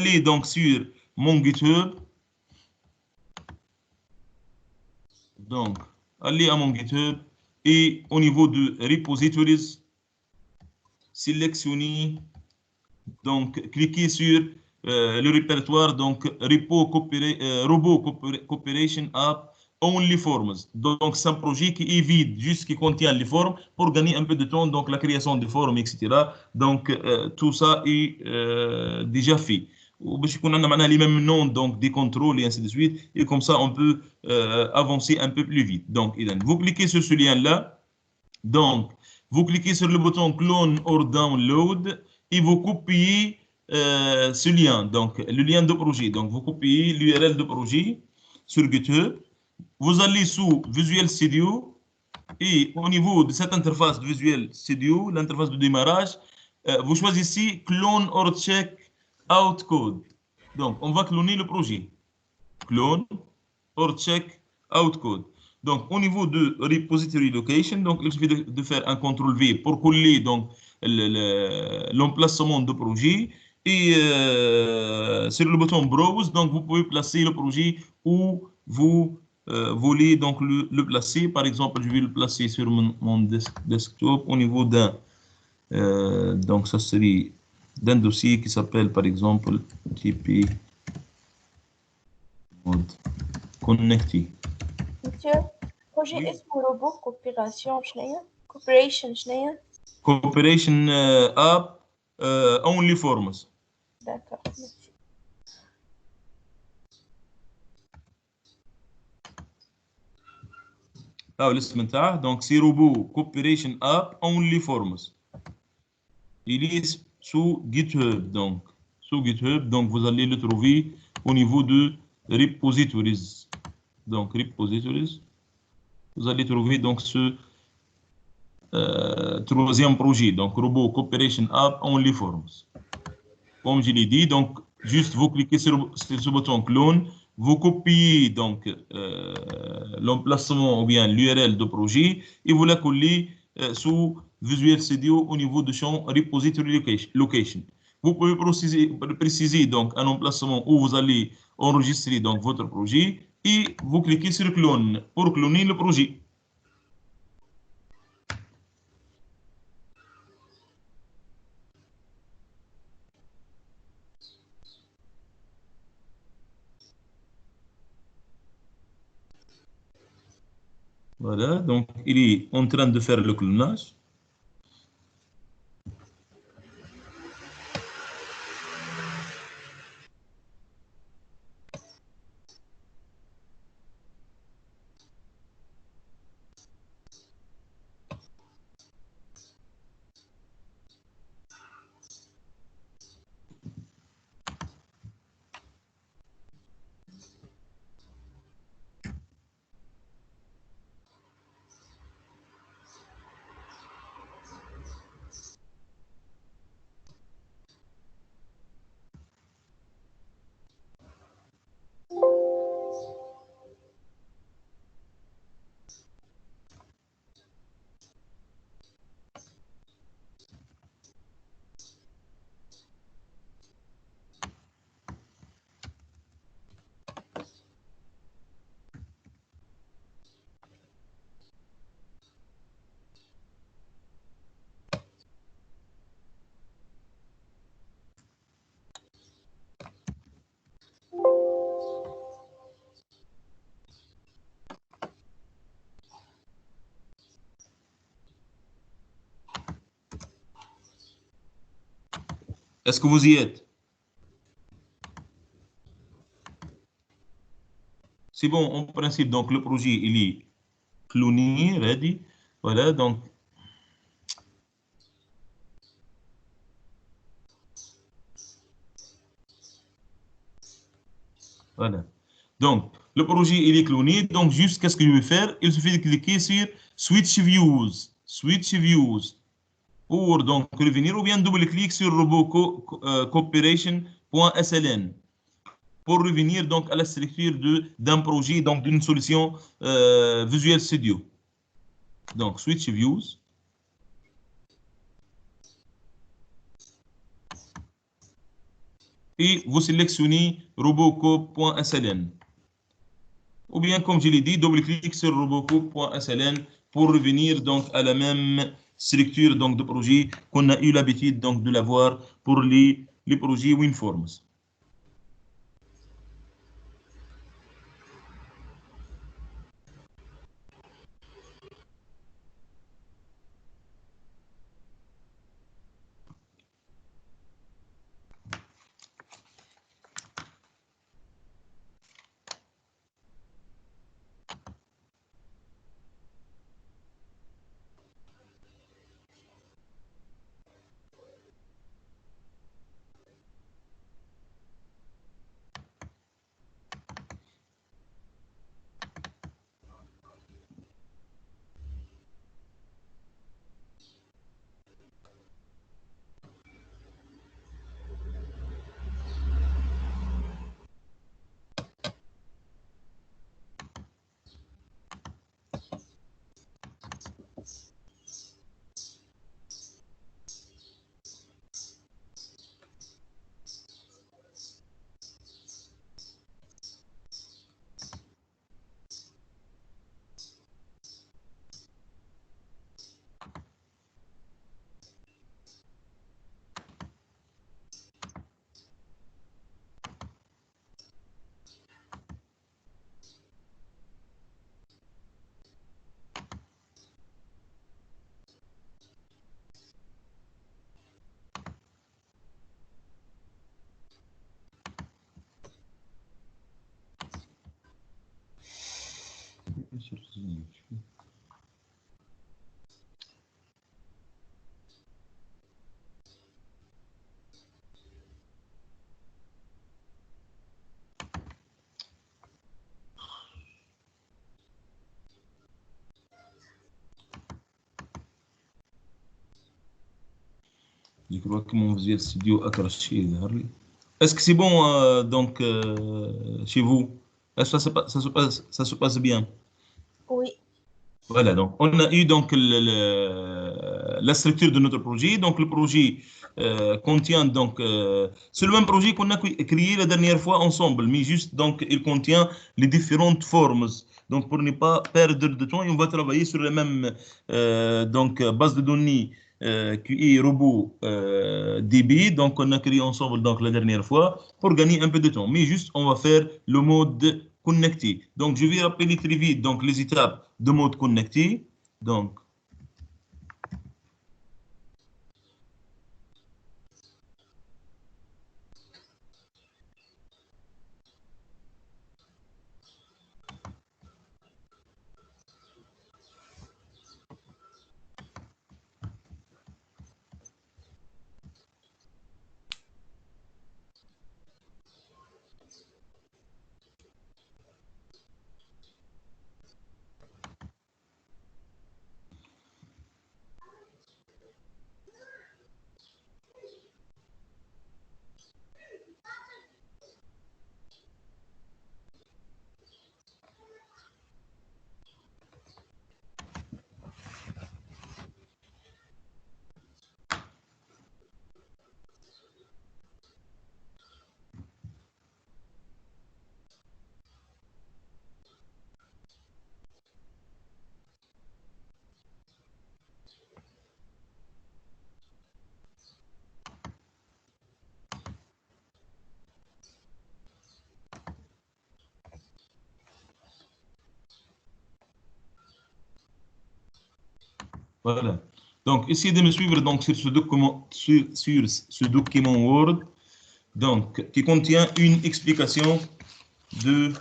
allez donc sur mon GitHub. Donc, allez à mon GitHub et au niveau de repositories, sélectionnez, donc cliquez sur le répertoire, donc Robot Cooperation App Only Forms. Donc, c'est un projet qui est vide, juste qui contient les formes pour gagner un peu de temps, donc la création des formes, etc. Donc, tout ça est déjà fait. باش يكون عندنا معناها les mêmes noms donc des contrôles et ainsi de suite, et comme ça on peut avancer un peu plus vite. Donc vous cliquez sur ce lien là, donc vous cliquez sur le bouton clone or download et vous copiez ce lien, donc le lien de projet. Donc vous copiez l'URL de projet sur GitHub, vous allez sous Visual Studio et au niveau de cette interface de Visual Studio, l'interface de démarrage, vous choisissez clone or check out code. Donc, on va cloner le projet. Clone or check out code. Donc, au niveau de repository location, donc il suffit de faire un CTRL V pour coller donc l'emplacement du projet. Et sur le bouton browse, donc vous pouvez placer le projet où vous voulez donc le placer. Par exemple, je vais le placer sur mon desktop au niveau d'un donc ça serait d'un dossier qui s'appelle par exemple TP mode connecté. Monsieur, projet اسمه robot coopération شنو cooperation شنو Cooperation app only forms. D'accord, merci. الاسم نتاعه donc c'est robot cooperation app only forms. Il est sous GitHub, donc sous GitHub, donc vous allez le trouver au niveau de repositories. Donc repositories, vous allez trouver donc ce troisième projet, donc Robot Cooperation App Only Forms. Comme je l'ai dit, donc juste vous cliquez sur ce bouton clone, vous copiez donc l'emplacement ou bien l'URL du projet et vous la collez sous Visual Studio au niveau du champ Repository Location. Vous pouvez préciser donc un emplacement où vous allez enregistrer donc votre projet et vous cliquez sur clone pour cloner le projet. Voilà, donc il est en train de faire le clonage. Est-ce que vous y êtes? C'est bon, en principe, donc le projet, il est cloné, ready. Voilà, donc. Voilà. Donc, le projet, il est cloné. Donc, juste, qu'est-ce que je vais faire? Il suffit de cliquer sur Switch Views. Switch Views. Pour donc revenir ou bien double-clic sur robocooperation.sln pour revenir donc à la structure d'un projet, donc d'une solution Visual Studio. Donc, Switch Views. et vous sélectionnez robocop.sln. Ou bien, comme je l'ai dit, double-clic sur robocop.sln pour revenir donc à la même structure donc, de projet qu'on a eu l'habitude donc, de l'avoir pour les projets WinForms. Je crois que mon Visual Studio a craché. Est-ce que c'est bon donc chez vous? Est-ce que ça se passe bien? Oui. Voilà, donc on a eu donc la structure de notre projet. Donc le projet contient donc c'est le même projet qu'on a créé la dernière fois ensemble, mais juste donc il contient les différentes formes. Donc pour ne pas perdre de temps, on va travailler sur la même donc base de données qui est robot DB. Donc on a créé ensemble donc la dernière fois pour gagner un peu de temps. Mais juste on va faire le mode connecté. Donc je vais rappeler très vite donc les étapes de mode connecté. Donc voilà. Donc essayez de me suivre donc sur ce document sur ce document Word donc qui contient une explication de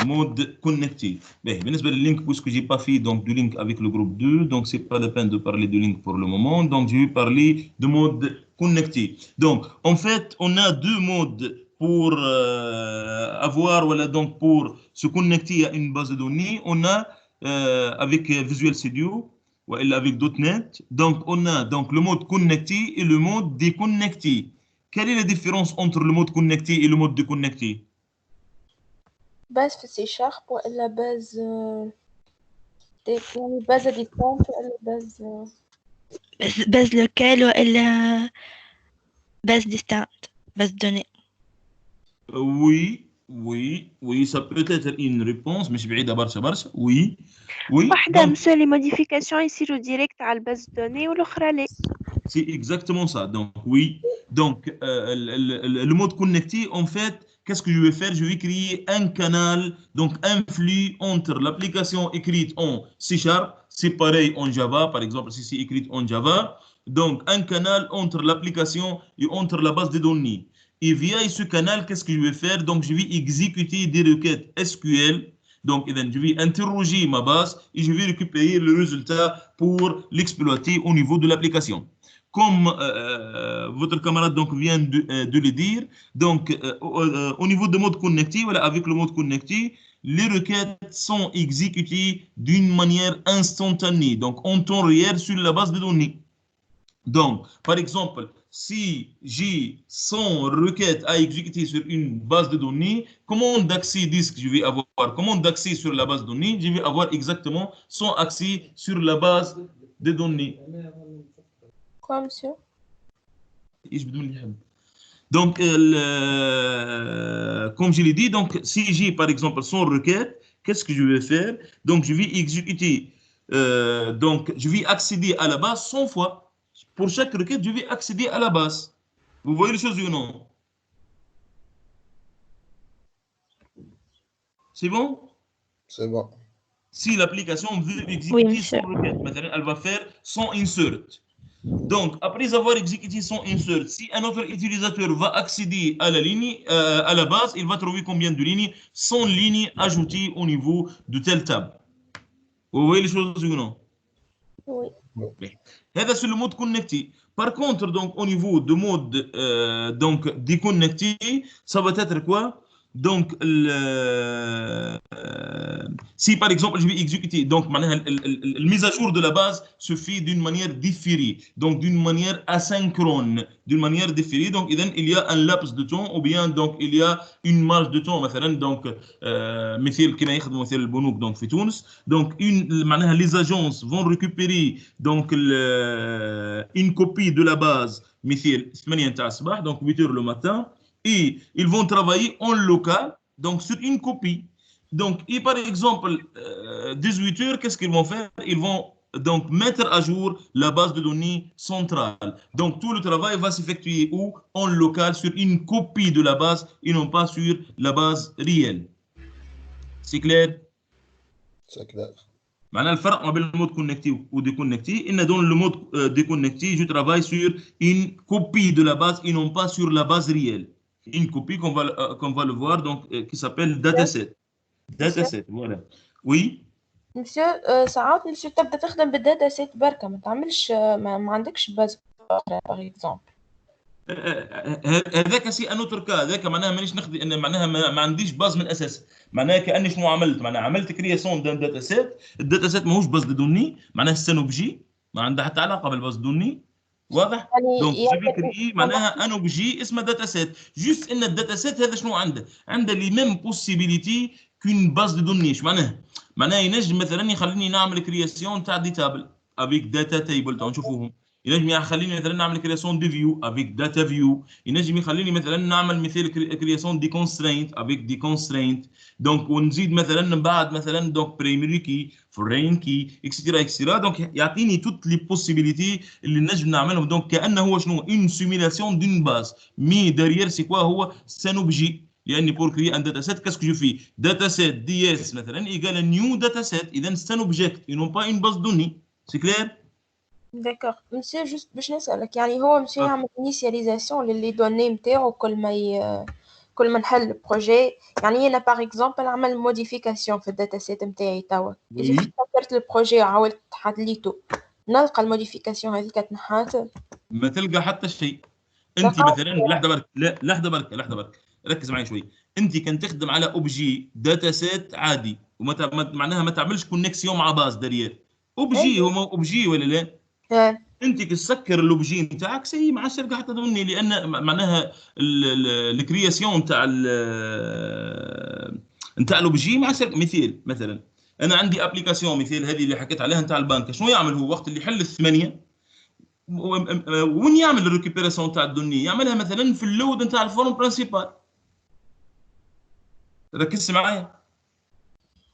mode connecté. Mais بالنسبة لللينك puisque j'ai pas fait donc du link avec le groupe 2 donc c'est pas la peine de parler du link pour le moment donc je vais parler de mode connecté. Donc en fait on a deux modes pour avoir voilà donc pour se connecter à une base de données on a avec Visual Studio ou avec .NET donc on a donc le mode connecté et le mode déconnecté. Quelle est la différence entre le mode connecté et le mode déconnecté? base في سي شارب ولا باز يعني باز ديفولت ولا باز باز لوكال ولا باز ديستانت؟ base de données. Oui, ça peut être une réponse, مش بعيدة برشا. Oui. واحدة Donc, مسا لي موديفيكاسيون يصيروا ديريكت على الباز دوني والاخرى لا. c'est exactement ça. Donc, oui. Donc, le mode connecté, en fait, qu'est-ce que je vais faire? Je vais créer un canal, donc un flux entre l'application écrite en C#, c'est pareil en Java, par exemple, si c'est écrit en Java. Donc, un canal entre l'application et entre la base de données. Et via ce canal, qu'est-ce que je vais faire? Donc, je vais exécuter des requêtes SQL. Donc, je vais interroger ma base et je vais récupérer le résultat pour l'exploiter au niveau de l'application. Comme votre camarade donc vient de le dire, donc au niveau de mode connecté, voilà, avec le mode connecté, les requêtes sont exécutées d'une manière instantanée, donc en temps réel sur la base de données. Donc, par exemple, si j'ai 100 requêtes à exécuter sur une base de données, commande d'accès disque je vais avoir, commande d'accès sur la base de données, je vais avoir exactement 100 accès sur la base de données. Quoi, monsieur? Donc, comme je l'ai dit, donc, si j'ai par exemple 100 requêtes, qu'est-ce que je vais faire? Donc, je vais exécuter, donc, je vais accéder à la base 100 fois. Pour chaque requête, je vais accéder à la base. Vous voyez les choses ou non? C'est bon? C'est bon. Si l'application veut exécuter monsieur. 100 requêtes, maintenant, elle va faire 100 insert. Donc, après avoir exécuté son insert, si un autre utilisateur va accéder à la ligne, à la base, il va trouver combien de lignes? 100 lignes ajoutées au niveau de telle table. Vous voyez les choses ou non? Oui. هذا sur le mode connecté. Par contre, donc au niveau de mode donc déconnecté, ça va être quoi? Donc si par exemple je vais exécuter donc la mise à jour de la base se fait d'une manière différée, donc d'une manière asynchrone, d'une manière différée. Donc il y a un laps de temps ou bien donc il y a une marge de temps مثلا donc مثل كما يخدموا مثل البنوك donc في تونس. Donc معناها les agences vont récupérer donc une copie de la base مثل 8 تاع الصباح donc 8 heures le matin et ils vont travailler en local donc sur une copie. Donc et par exemple 18 heures qu'est-ce qu'ils vont faire? Ils vont donc mettre à jour la base de données centrale. Donc tout le travail va s'effectuer où? En local sur une copie de la base et non pas sur la base réelle. C'est clair? C'est clair. معناها الفرق ما بين المود كونكتي وديكونكتي ان dans le mode déconnecté je travaille sur une copie de la base et non pas sur la base réelle. Une copie qu'on va le voir donc qui s'appelle dataset. Dataset, voilà. Oui. مسيو ساعات مسيو تبدا تخدم بالداتا سيت بركة ما تعملش ما عندكش باز باغ اكزومبل. هذاك سي ان اوتر كا هذاك معناها مانيش نخدم ان معناها ما عنديش باز من اساس. معناها كاني شنو عملت؟ معناها عملت كرياسيون دان داتا سيت. الداتا سيت ماهوش باز دو دوني معناها سانوبجي ما عندها حتى علاقه بالباز دوني. واضح؟ دونك جو كريي معناها ان اوبجي اسمه داتا سيت. جوست ان الداتا سيت هذا شنو عنده؟ عنده لي ميم بوسيبيليتي كون باز دو دوني. ايش معناها؟ معناها ينجم مثلا يخليني نعمل كرياسيون تاع دي تابل افيك داتا تيبل تاع نشوفوهم. ينجم يخليني مثلا نعمل كرياسيون دي فيو افيك داتا فيو. ينجم يخليني مثلا نعمل مثال كرياسيون دي كونسترينت افيك دي كونسترينت. دونك ونزيد مثلا من بعد مثلا دونك برايمري كي فورين كي اكسترا اكسترا. دونك يعطيني توت لي بوسيبيليتي اللي نجم نعملهم. دونك كانه هو شنو اون سيميلاسيون دون باز مي داريير سي كوا هو سانوبجي. لاني بور كري ان داتا سيت كاسكو جو في داتا سيت دي اس مثلا ايجال نيو داتا سيت. اذا سان اوبجيكت اي نون با اون باز دوني. سي كلير؟ داكوغ مسيو جوست باش نسألك يعني هو مسيو يعمل انيسياليزاسيون للي دوني نتاعو كل ما نحل البروجي. يعني انا باغ اكزومبل نعمل موديفيكاسيون في الداتا سيت نتاعي توا اذا افتكرت البروجي وعاودت حليته نلقى الموديفيكاسيون هذيك تنحات؟ ما تلقى حتى شيء. انت مثلا لحظه برك ركز معي شوي. انت كان تخدم على اوبجي داتا سيت عادي معناها ما تعملش كونيكسيون مع باز دارير. اوبجي هو اوبجي ولا لا؟ انت تسكر الاوبجي نتاعك سي ما عادش تلقى حتى ضمني لان معناها الكرياسيون نتاع الاوبجي ما عادش مثلا انا عندي ابليكاسيون مثال هذه اللي حكيت عليها نتاع البنك. شنو يعمل هو وقت اللي يحل الثمانيه وين يعمل الريكوبيراسيون تاع الدوني؟ يعملها مثلا في اللود نتاع الفورم برينسيبال. ركزت معايا؟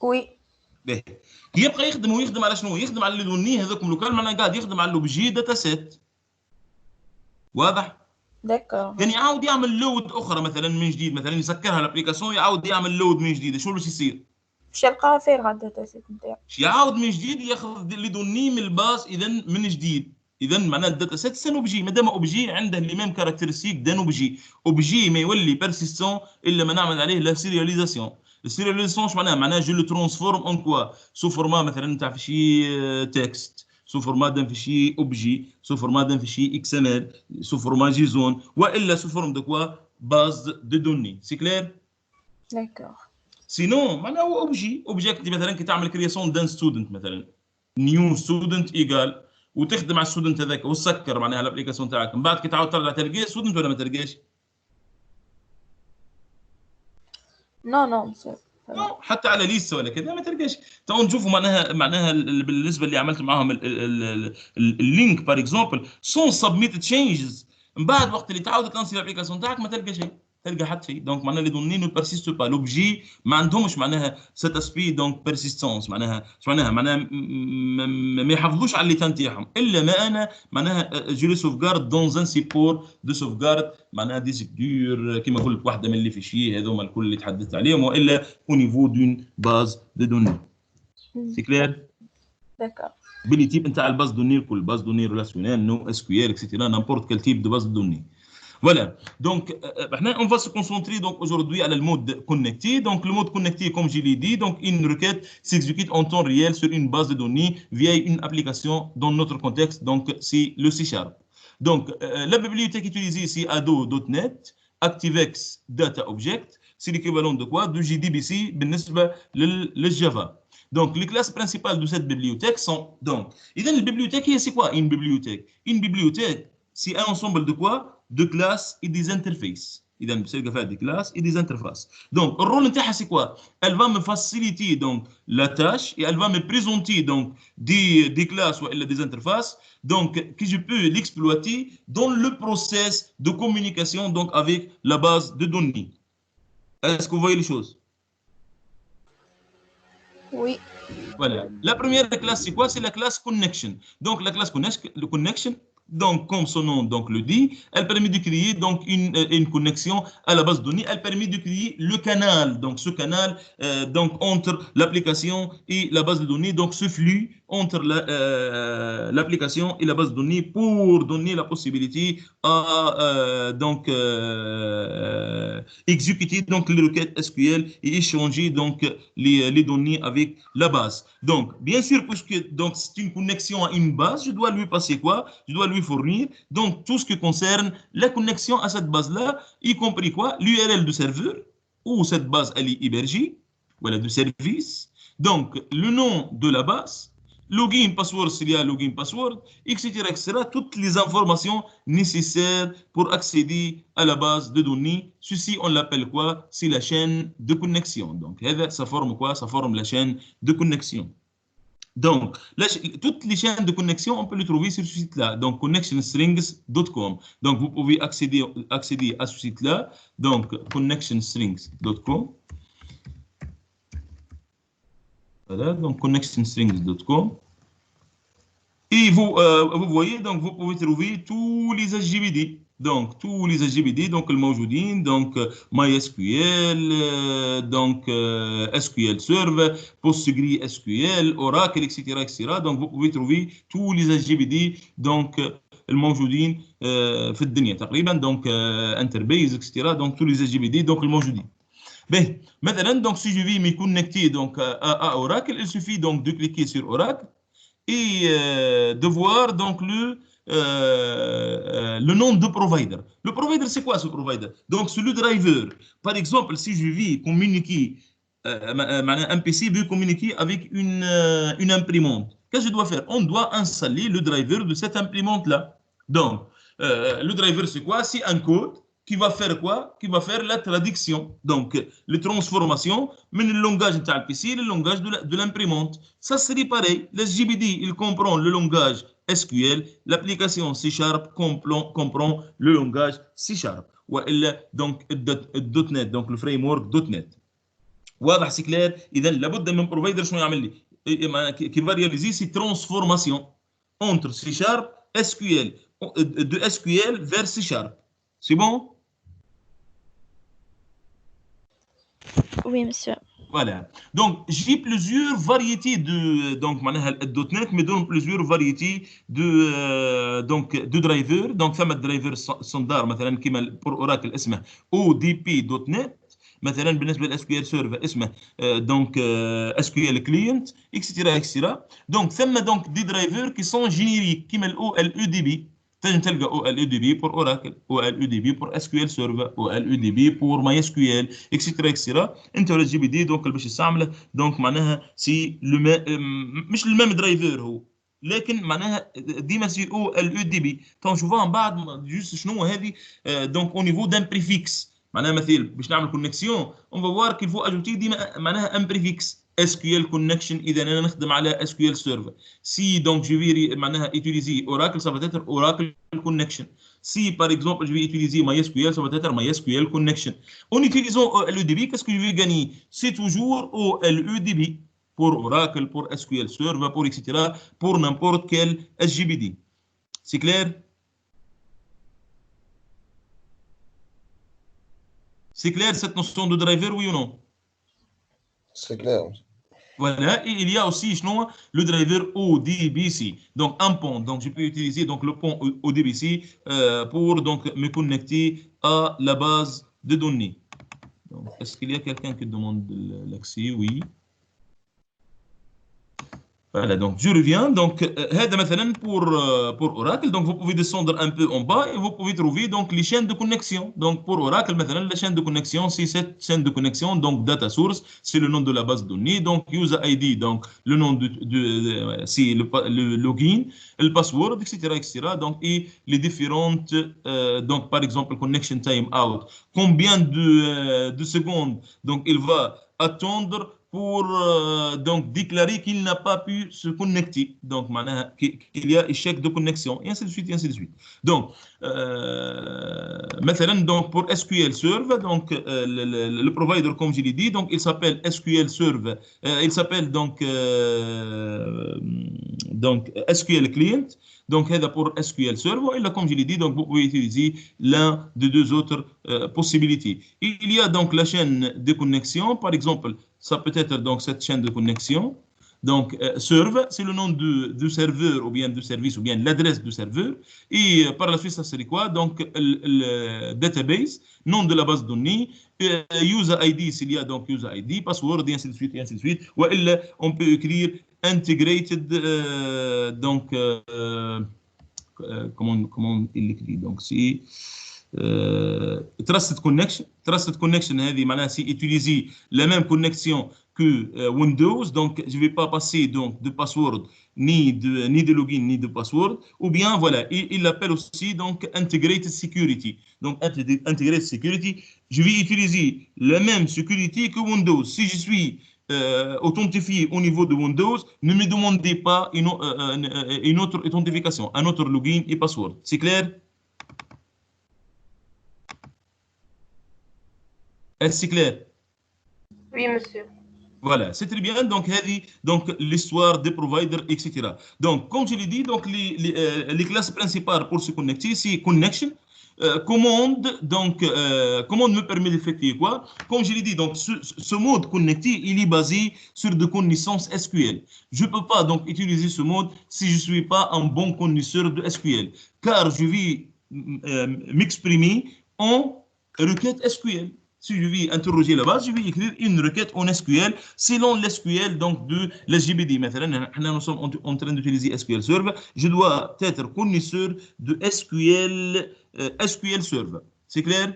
وي باهي. يبقى يخدم على شنو؟ يخدم على الدوني هذوك لوكال، معناها قاعد يخدم على لوبجي داتا سيت. واضح؟ داكور. كان يعاود يعمل لود اخرى مثلا من جديد، مثلا يسكرها الابليكاسيون يعاود يعمل لود من جديد، شنو باش يصير؟ باش يلقاها فارغة الداتا سيت نتاعو. يعاود من جديد ياخذ لي دوني من الباس اذا من جديد. اذا معناها الداتا سيت سن اوبجي، مادام اوبجي عنده لي ميم كاركتيرستيك دان اوبجي. اوبجي ما يولي بيرسيستون الا ما نعمل عليه لا سيرياليزاسيون. السيرياليزاسيون اش معناها جو لو ترانسفورم اون كوا، سو فورما مثلا نتاع فيشي تكست، سو فورما دان فيشي اوبجي، سو فورما دان فيشي اكس ام ال، سو فورما جيزون، والا سو فورم دو كوا باز دو دوني. سي كلير؟ داكور. سينو معناها هو اوبجيكت مثلا كي تعمل كرياسيون دان ستودنت مثلا، نيو ستودنت ايجال، وتخدم على الستودنت هذاك وتسكر معناها الابليكاسيون تاعك، من بعد كي تعاود ترجع تلقاه ستودنت ولا ما تلقاش؟ نو نو نو، حتى على ليست ولا كذا ما تلقاش. تو نشوفوا معناها بالنسبه اللي عملت معاهم اللينك بار اكزومبل سون سبميت تشينجز، من بعد وقت اللي تعاود تلانسي الابليكاسيون تاعك ما تلقى شيء، تلقى حتى شيء. دونك معناها لي دوني نو بيرسيست با، لوبجي ما عندهمش معناها سيت اسبي دونك بيرسيستونس، معناها ما يحافظوش على اللي تاعهم، الا ما انا معناها جو لي سوفغارد دون ان سيبور دو سوفغارد، معناها دي سيكدور كيما نقول لك واحده من اللي فيشي هذوما الكل اللي تحدثت عليهم، والا au niveau d'une base de données. C'est clair? D'accord. باللي تيب نتاع الباز دوني الكل، باز دوني ريلاسيونيل، نو اس كيو ال اكسيتيرا، n'importe quel type de base de données. Voilà. Donc, on va se concentrer donc aujourd'hui à le mode connecté. Donc, le mode connecté, comme je l'ai dit, donc une requête s'exécute en temps réel sur une base de données via une application dans notre contexte. Donc, c'est le C#. Donc, la bibliothèque utilisée, c'est Ado.NET, ActiveX Data Object. C'est l'équivalent de quoi? De JDBC بالنسبة للجافا. Donc, les classes principales de cette bibliothèque sont donc. Et dans la bibliothèque, c'est quoi une bibliothèque? Une bibliothèque, c'est un ensemble de quoi? De classes et des interfaces. إذا بصير faire des classes et des interfaces. Donc, le rôle نتاعها c'est quoi? Elle va me faciliter donc la tâche et elle va me présenter donc des classes ou des interfaces donc que je peux l'exploiter dans le process de communication donc avec la base de données. Est-ce que vous voyez les choses? Oui. Voilà. La première classe, c'est quoi? C'est la classe connection. Donc, la classe connection, donc, comme son nom donc, le dit, elle permet de créer donc, une connexion à la base de données. Elle permet de créer le canal. Donc, ce canal donc, entre l'application et la base de données. Donc, ce flux entre l'application et la base de données pour donner la possibilité à donc, exécuter donc, les requêtes SQL et échanger donc, les données avec la base. Donc, bien sûr, puisque c'est une connexion à une base, je dois lui passer quoi? Je dois lui fournir donc tout ce qui concerne la connexion à cette base-là, y compris quoi? L'URL du serveur, où cette base elle est hébergée, voilà, du service. Donc, le nom de la base, login, password s'il y a login, password, etc., etc., toutes les informations nécessaires pour accéder à la base de données. Ceci, on l'appelle quoi? C'est la chaîne de connexion. Donc, ça forme quoi? Ça forme la chaîne de connexion. Donc, toutes les chaînes de connexion, on peut les trouver sur ce site-là, donc connectionstrings.com. Donc, vous pouvez accéder à ce site-là, donc connectionstrings.com. Voilà, donc connectionstrings.com. Et vous voyez, donc vous pouvez trouver tous les HGBD. Donc, tous les HGBD, donc le موجودين, donc MySQL, donc SQL Server, PostgreSQL, Oracle, etc., etc. Donc, vous pouvez trouver tous les HGBD, donc الموجودين في الدنيا تقريبا, donc Interbase, etc. Donc, tous les HGBD, donc الموجودين. Ben, maintenant, donc si je vais me connecter donc à Oracle, il suffit donc de cliquer sur Oracle et de voir donc le nom de provider. Le provider, c'est quoi ce provider? Donc, c'est le driver. Par exemple, si je vais communiquer, un PC veut communiquer avec une imprimante, qu'est-ce que je dois faire? On doit installer le driver de cette imprimante-là. Donc, le driver, c'est quoi? C'est un code qui va faire quoi? Qui va faire la traduction, donc les transformations, mais le langage de PC, le langage de l'imprimante. Ça serait pareil. Le JBD, il comprend le langage SQL. L'application C Sharp comprend le langage C Sharp. Donc, .NET, donc le framework .NET. واضح سي كلير؟ اذا لابد من بروفايدر شنو يعمل لي؟ كي va réaliser ces transformations entre C Sharp, SQL, de SQL vers C Sharp. C'est bon? Oui, monsieur. Voilà. Donc, j'ai plusieurs variétés de donc .NET me donne plusieurs variétés de drivers. Donc, ça m'a driver standard مثلا كما pour Oracle اسمه ODP.NET. مثلا بالنسبه للاس سيرفر اسمه دونك اس كيو ال كلينت اكسترا اكسترا. دونك ثم دونك دي درايفر كي سون جينيريك كيما الاو ال او دي بي. تنجم تلقى او ال او دي بي بور اوراكل، او ال او دي بي بور اس كيو ال سيرفر، او ال او دي بي بور ماي اس كيو ال اكسترا اكسترا. انت ولا جي بي دي دونك باش تستعمله دونك معناها سي مش الميم درايفر هو، لكن معناها ديما سي او ال او دي بي. تنشوفوها من بعد جوست شنو هذه دونك او نيفو دان بريفيكس. معناها مثال باش نعمل كونيكسيون اون فوار كيل فو اجوتي ديما معناها ان بريفيكس اس كيو ال كونكشن. اذا انا نخدم على اس كيو ال سيرفر سي دونك جو في معناها utiliser اوراكل ça va être اوراكل كونكشن. Si par exemple je vais utiliser MySQL, ça va être MySQL connection. En utilisant LEDB, qu'est-ce que je vais gagner? C'est toujours LEDB pour Oracle, pour SQL Server, pour etc. pour n'importe quel SGBD. C'est clair? C'est clair cette notion de driver, oui ou non? C'est clair. Voilà, et il y a aussi le driver ODBC. Donc un pont, donc je peux utiliser donc le pont ODBC pour donc me connecter à la base de données. Donc est-ce qu'il y a quelqu'un qui demande l'accès? Oui. Voilà, donc je reviens. Donc, pour Oracle, donc vous pouvez descendre un peu en bas et vous pouvez trouver donc les chaînes de connexion. Donc pour Oracle, maintenant, la chaîne de connexion, c'est cette chaîne de connexion. Donc data source, c'est le nom de la base de données. Donc user ID, donc le nom c'est le login, le password, etc., etc. Donc et les différentes, donc par exemple connection time out. Combien de secondes donc il va attendre pour donc déclarer qu'il n'a pas pu se connecter, donc qu'il y a échec de connexion, et ainsi de suite, et ainsi de suite. Donc, maintenant, donc pour SQL Server, donc le provider, comme je l'ai dit, donc il s'appelle SQL Server, il s'appelle donc SQL Client. Donc, pour SQL Server, et là, comme je l'ai dit, donc vous pouvez utiliser l'un des deux autres possibilités. Il y a donc la chaîne de connexion, par exemple, ça peut être donc cette chaîne de connexion. Donc, server, c'est le nom du serveur ou bien du service ou bien l'adresse du serveur. Et par la suite, ça serait quoi? Donc, le database, nom de la base de données, user ID, s'il y a donc user ID, password, et ainsi de suite, et ainsi de suite. Ou on peut écrire integrated, donc, comment il l'écrit? Donc, c'est trusted connection. Trusted connection, c'est utiliser la même connexion que Windows. Donc, je ne vais pas passer donc de password, ni de login, ni de password. Ou bien, voilà, il l'appelle aussi donc integrated security. Donc, integrated security, je vais utiliser la même sécurité que Windows. Si je suis authentifié au niveau de Windows, ne me demandez pas une autre authentification, un autre login et password. C'est clair? Est-ce clair? Oui, monsieur. Voilà, c'est très bien. Donc l'histoire des providers, etc. Donc, comme je l'ai dit, donc les classes principales pour se connecter, c'est connection. Commande, donc commande me permet d'effectuer quoi? Comme je l'ai dit, donc ce mode connecté, il est basé sur des connaissances SQL. Je ne peux pas donc utiliser ce mode si je ne suis pas un bon connaisseur de SQL, car je vais m'exprimer en requête SQL. Si je vais interroger la base, je vais écrire une requête en SQL selon l'SQL donc de la GBD. Maintenant, nous sommes en train d'utiliser SQL Server. Je dois être connaisseur de SQL Server. C'est clair?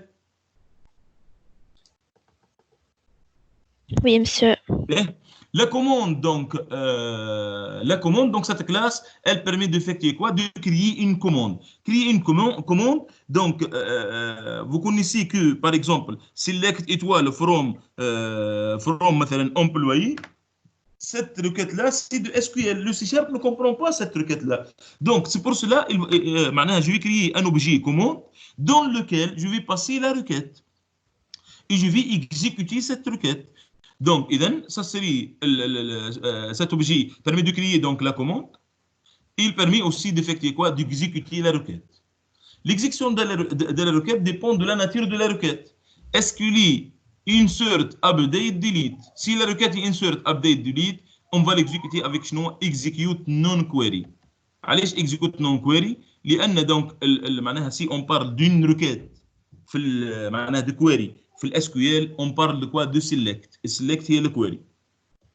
Oui, monsieur. Bien. La commande, donc cette classe, elle permet d'effectuer quoi? De créer une commande. Créer une commande, donc, vous connaissez que, par exemple, select étoile from مثلا employee. cette requête-là, c'est de SQL. Le C# ne comprend pas cette requête-là. Donc, c'est pour cela, je vais créer un objet commande dans lequel je vais passer la requête. Et je vais exécuter cette requête. Donc, ça serait, cet objet permet de créer donc la commande. Il permet aussi d'effectuer quoi? D'exécuter la requête. L'exécution de la requête dépend de la nature de la requête. Est-ce qu'il est insert, update, delete? Si la requête est insert, update, delete, on va l'exécuter avec execute non-query. علاش execute non-query؟ لأن donc معناها si on parle d'une requête في معناها de query في ال SQL on parle de quoi? De select. select هي ال query.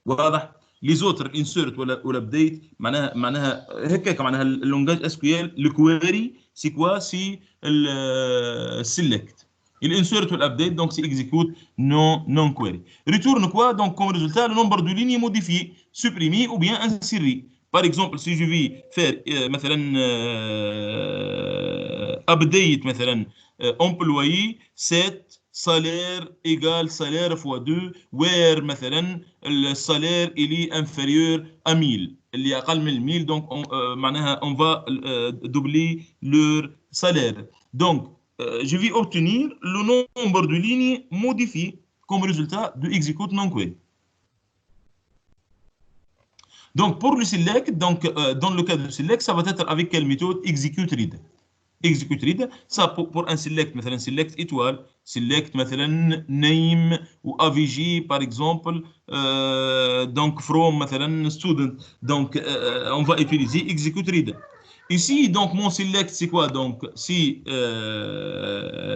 واضح؟ les autres insert ولا update معناها هيك معناها اللونجاج SQL le query c'est quoi? C'est le select. L'insert ou l'update, donc c'est execute non query. Retourne quoi? Donc comme résultat, le nombre de lignes est modifié, supprimé ou bien inséré. Par exemple, si je vais faire update employé 7 salaire égale salaire fois 2 where le salaire il est inférieur à 1000 اللي أقل من 1000 donc on va doubler leur salaire. Donc je vais obtenir le nombre de lignes modifiées comme résultat de execute non query. Donc pour le select, donc dans le cas de select, ça va être avec quelle méthode? Execute read. execute read, ça pour un select مثلا select étoile, select مثلا name ou avg par exemple, donc from مثلا student, donc on va utiliser execute read. Ici donc mon select c'est quoi? Donc si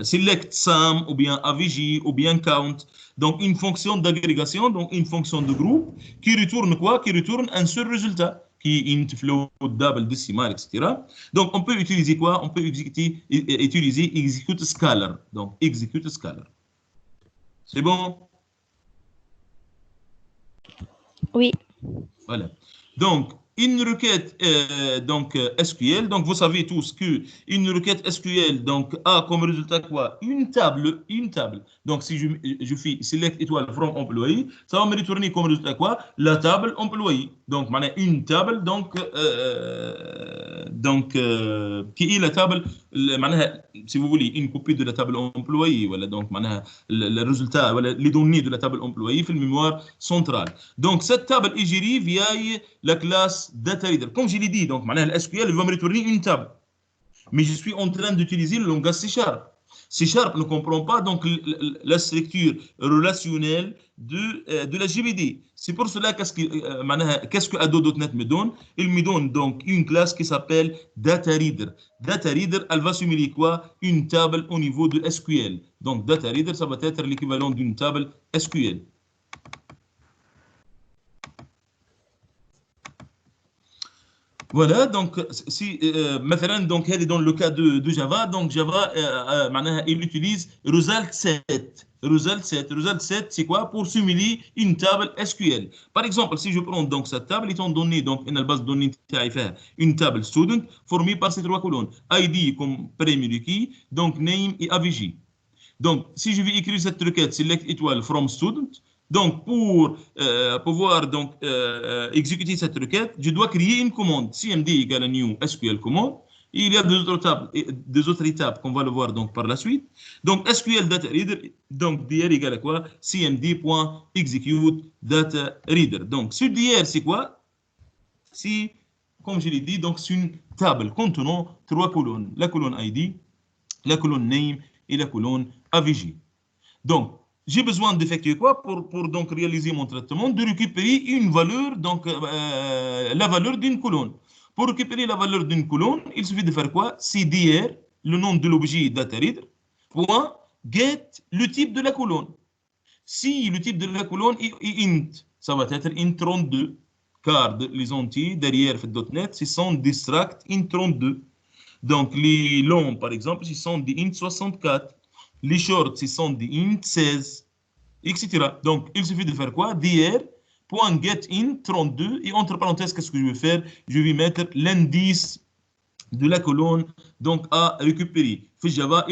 select sum ou bien avg ou bien count, donc une fonction d'agrégation, donc une fonction de groupe qui retourne quoi? Qui retourne un seul résultat qui int float double décimal, etc. Donc on peut utiliser quoi? On peut utiliser execute scalar. Donc execute scalar. C'est bon? Oui. Voilà. Donc une requête SQL, donc vous savez tous que une requête SQL donc a comme résultat quoi? Une table. Donc si je fais select étoile from employee, ça va me retourner comme résultat quoi? La table employee. Donc maintenant une table qui est la table si vous voulez une copie de la table employee voilà donc le résultat voilà les données de la table employee في mémoire centrale. Donc cette table est gérée via la classe data reader. Comme je l'ai dit, donc le SQL va me retourner une table. Mais je suis en train d'utiliser le langage C#. C# ne comprend pas donc la structure relationnelle de la GBD. C'est pour cela qu'est-ce que Ado.NET me donne? Il me donne donc une classe qui s'appelle Data Reader. Data Reader, elle va simuler quoi? Une table au niveau de SQL. Donc Data Reader, ça va être l'équivalent d'une table SQL. Voilà, donc si مثلا donc elle est dans le cas de Java, donc Java il utilise result set. Result set, c'est quoi? Pour simuler une table SQL. Par exemple, si je prends donc cette table, étant donné donc une base de données une table student formée par ces trois colonnes, ID comme primary key, donc name et avg. Donc si je vais écrire cette requête select étoile from student, donc pour pouvoir donc exécuter cette requête, je dois créer une commande cmd égale new SQL commande. Il y a deux autres étapes qu'on va le voir donc par la suite. Donc SQL data reader, donc dr égale à quoi? cmd.execute data reader. Donc ce dr c'est quoi? C'est comme je l'ai dit, donc c'est une table contenant trois colonnes, la colonne id, la colonne name et la colonne avg. Donc j'ai besoin d'effectuer quoi pour donc réaliser mon traitement? De récupérer une valeur, donc la valeur d'une colonne. Pour récupérer la valeur d'une colonne, il suffit de faire quoi? CDR, le nom de l'objet dataReader, point get le type de la colonne. Si le type de la colonne est int, ça va être int32, car les entiers derrière .NET, ce sont des structs int32. Donc les longs, par exemple, ce sont des int64. Les shorts, ce sont des int16, etc. Donc, il suffit de faire quoi? dr.getInt32 et entre parenthèses, qu'est-ce que je vais faire? Je vais mettre l'indice de la colonne donc à récupérer. في Java,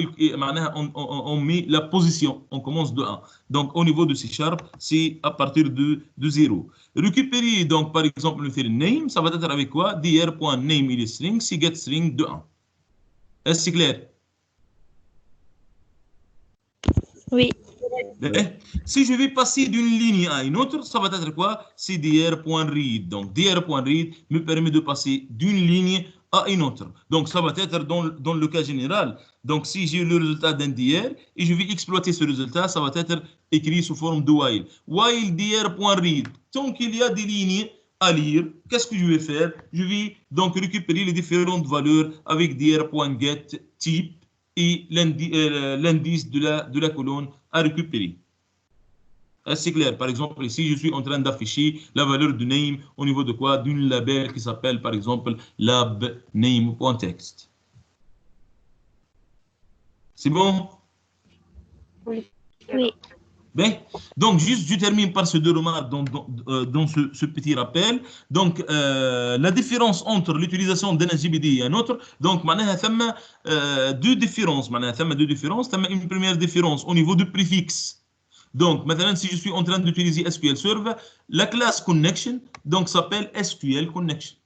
on met la position, on commence de 1. Donc au niveau de C Sharp, c'est à partir de 0. Récupérer donc par exemple le name, ça va être avec quoi? dir.name il est string, si get string de 1. Est-ce que c'est clair? Oui. Si je vais passer d'une ligne à une autre, ça va être quoi? C'est dir.read. Donc dir.read me permet de passer d'une ligne à une autre. Donc ça va être dans le cas général. Donc si j'ai le résultat d'un dir et je vais exploiter ce résultat, ça va être écrit sous forme de while. While dir.read. Tant qu'il y a des lignes à lire, qu'est-ce que je vais faire? Je vais donc récupérer les différentes valeurs avec dir.get type et l'indice de la colonne à récupérer. C'est clair. Par exemple, ici, je suis en train d'afficher la valeur de name au niveau de quoi? D'une label qui s'appelle, par exemple, lab name.text. C'est bon? Oui. Oui. Bien. Donc, juste, je termine par ces deux remarques dans ce petit rappel. Donc, la différence entre l'utilisation d'un SGBD et un autre, donc, معناها ثم deux différences. معناها ثم deux différences. ثم une première différence au niveau du préfixe. Donc, maintenant, si je suis en train d'utiliser SQL Server, la classe connection donc s'appelle SQL connection.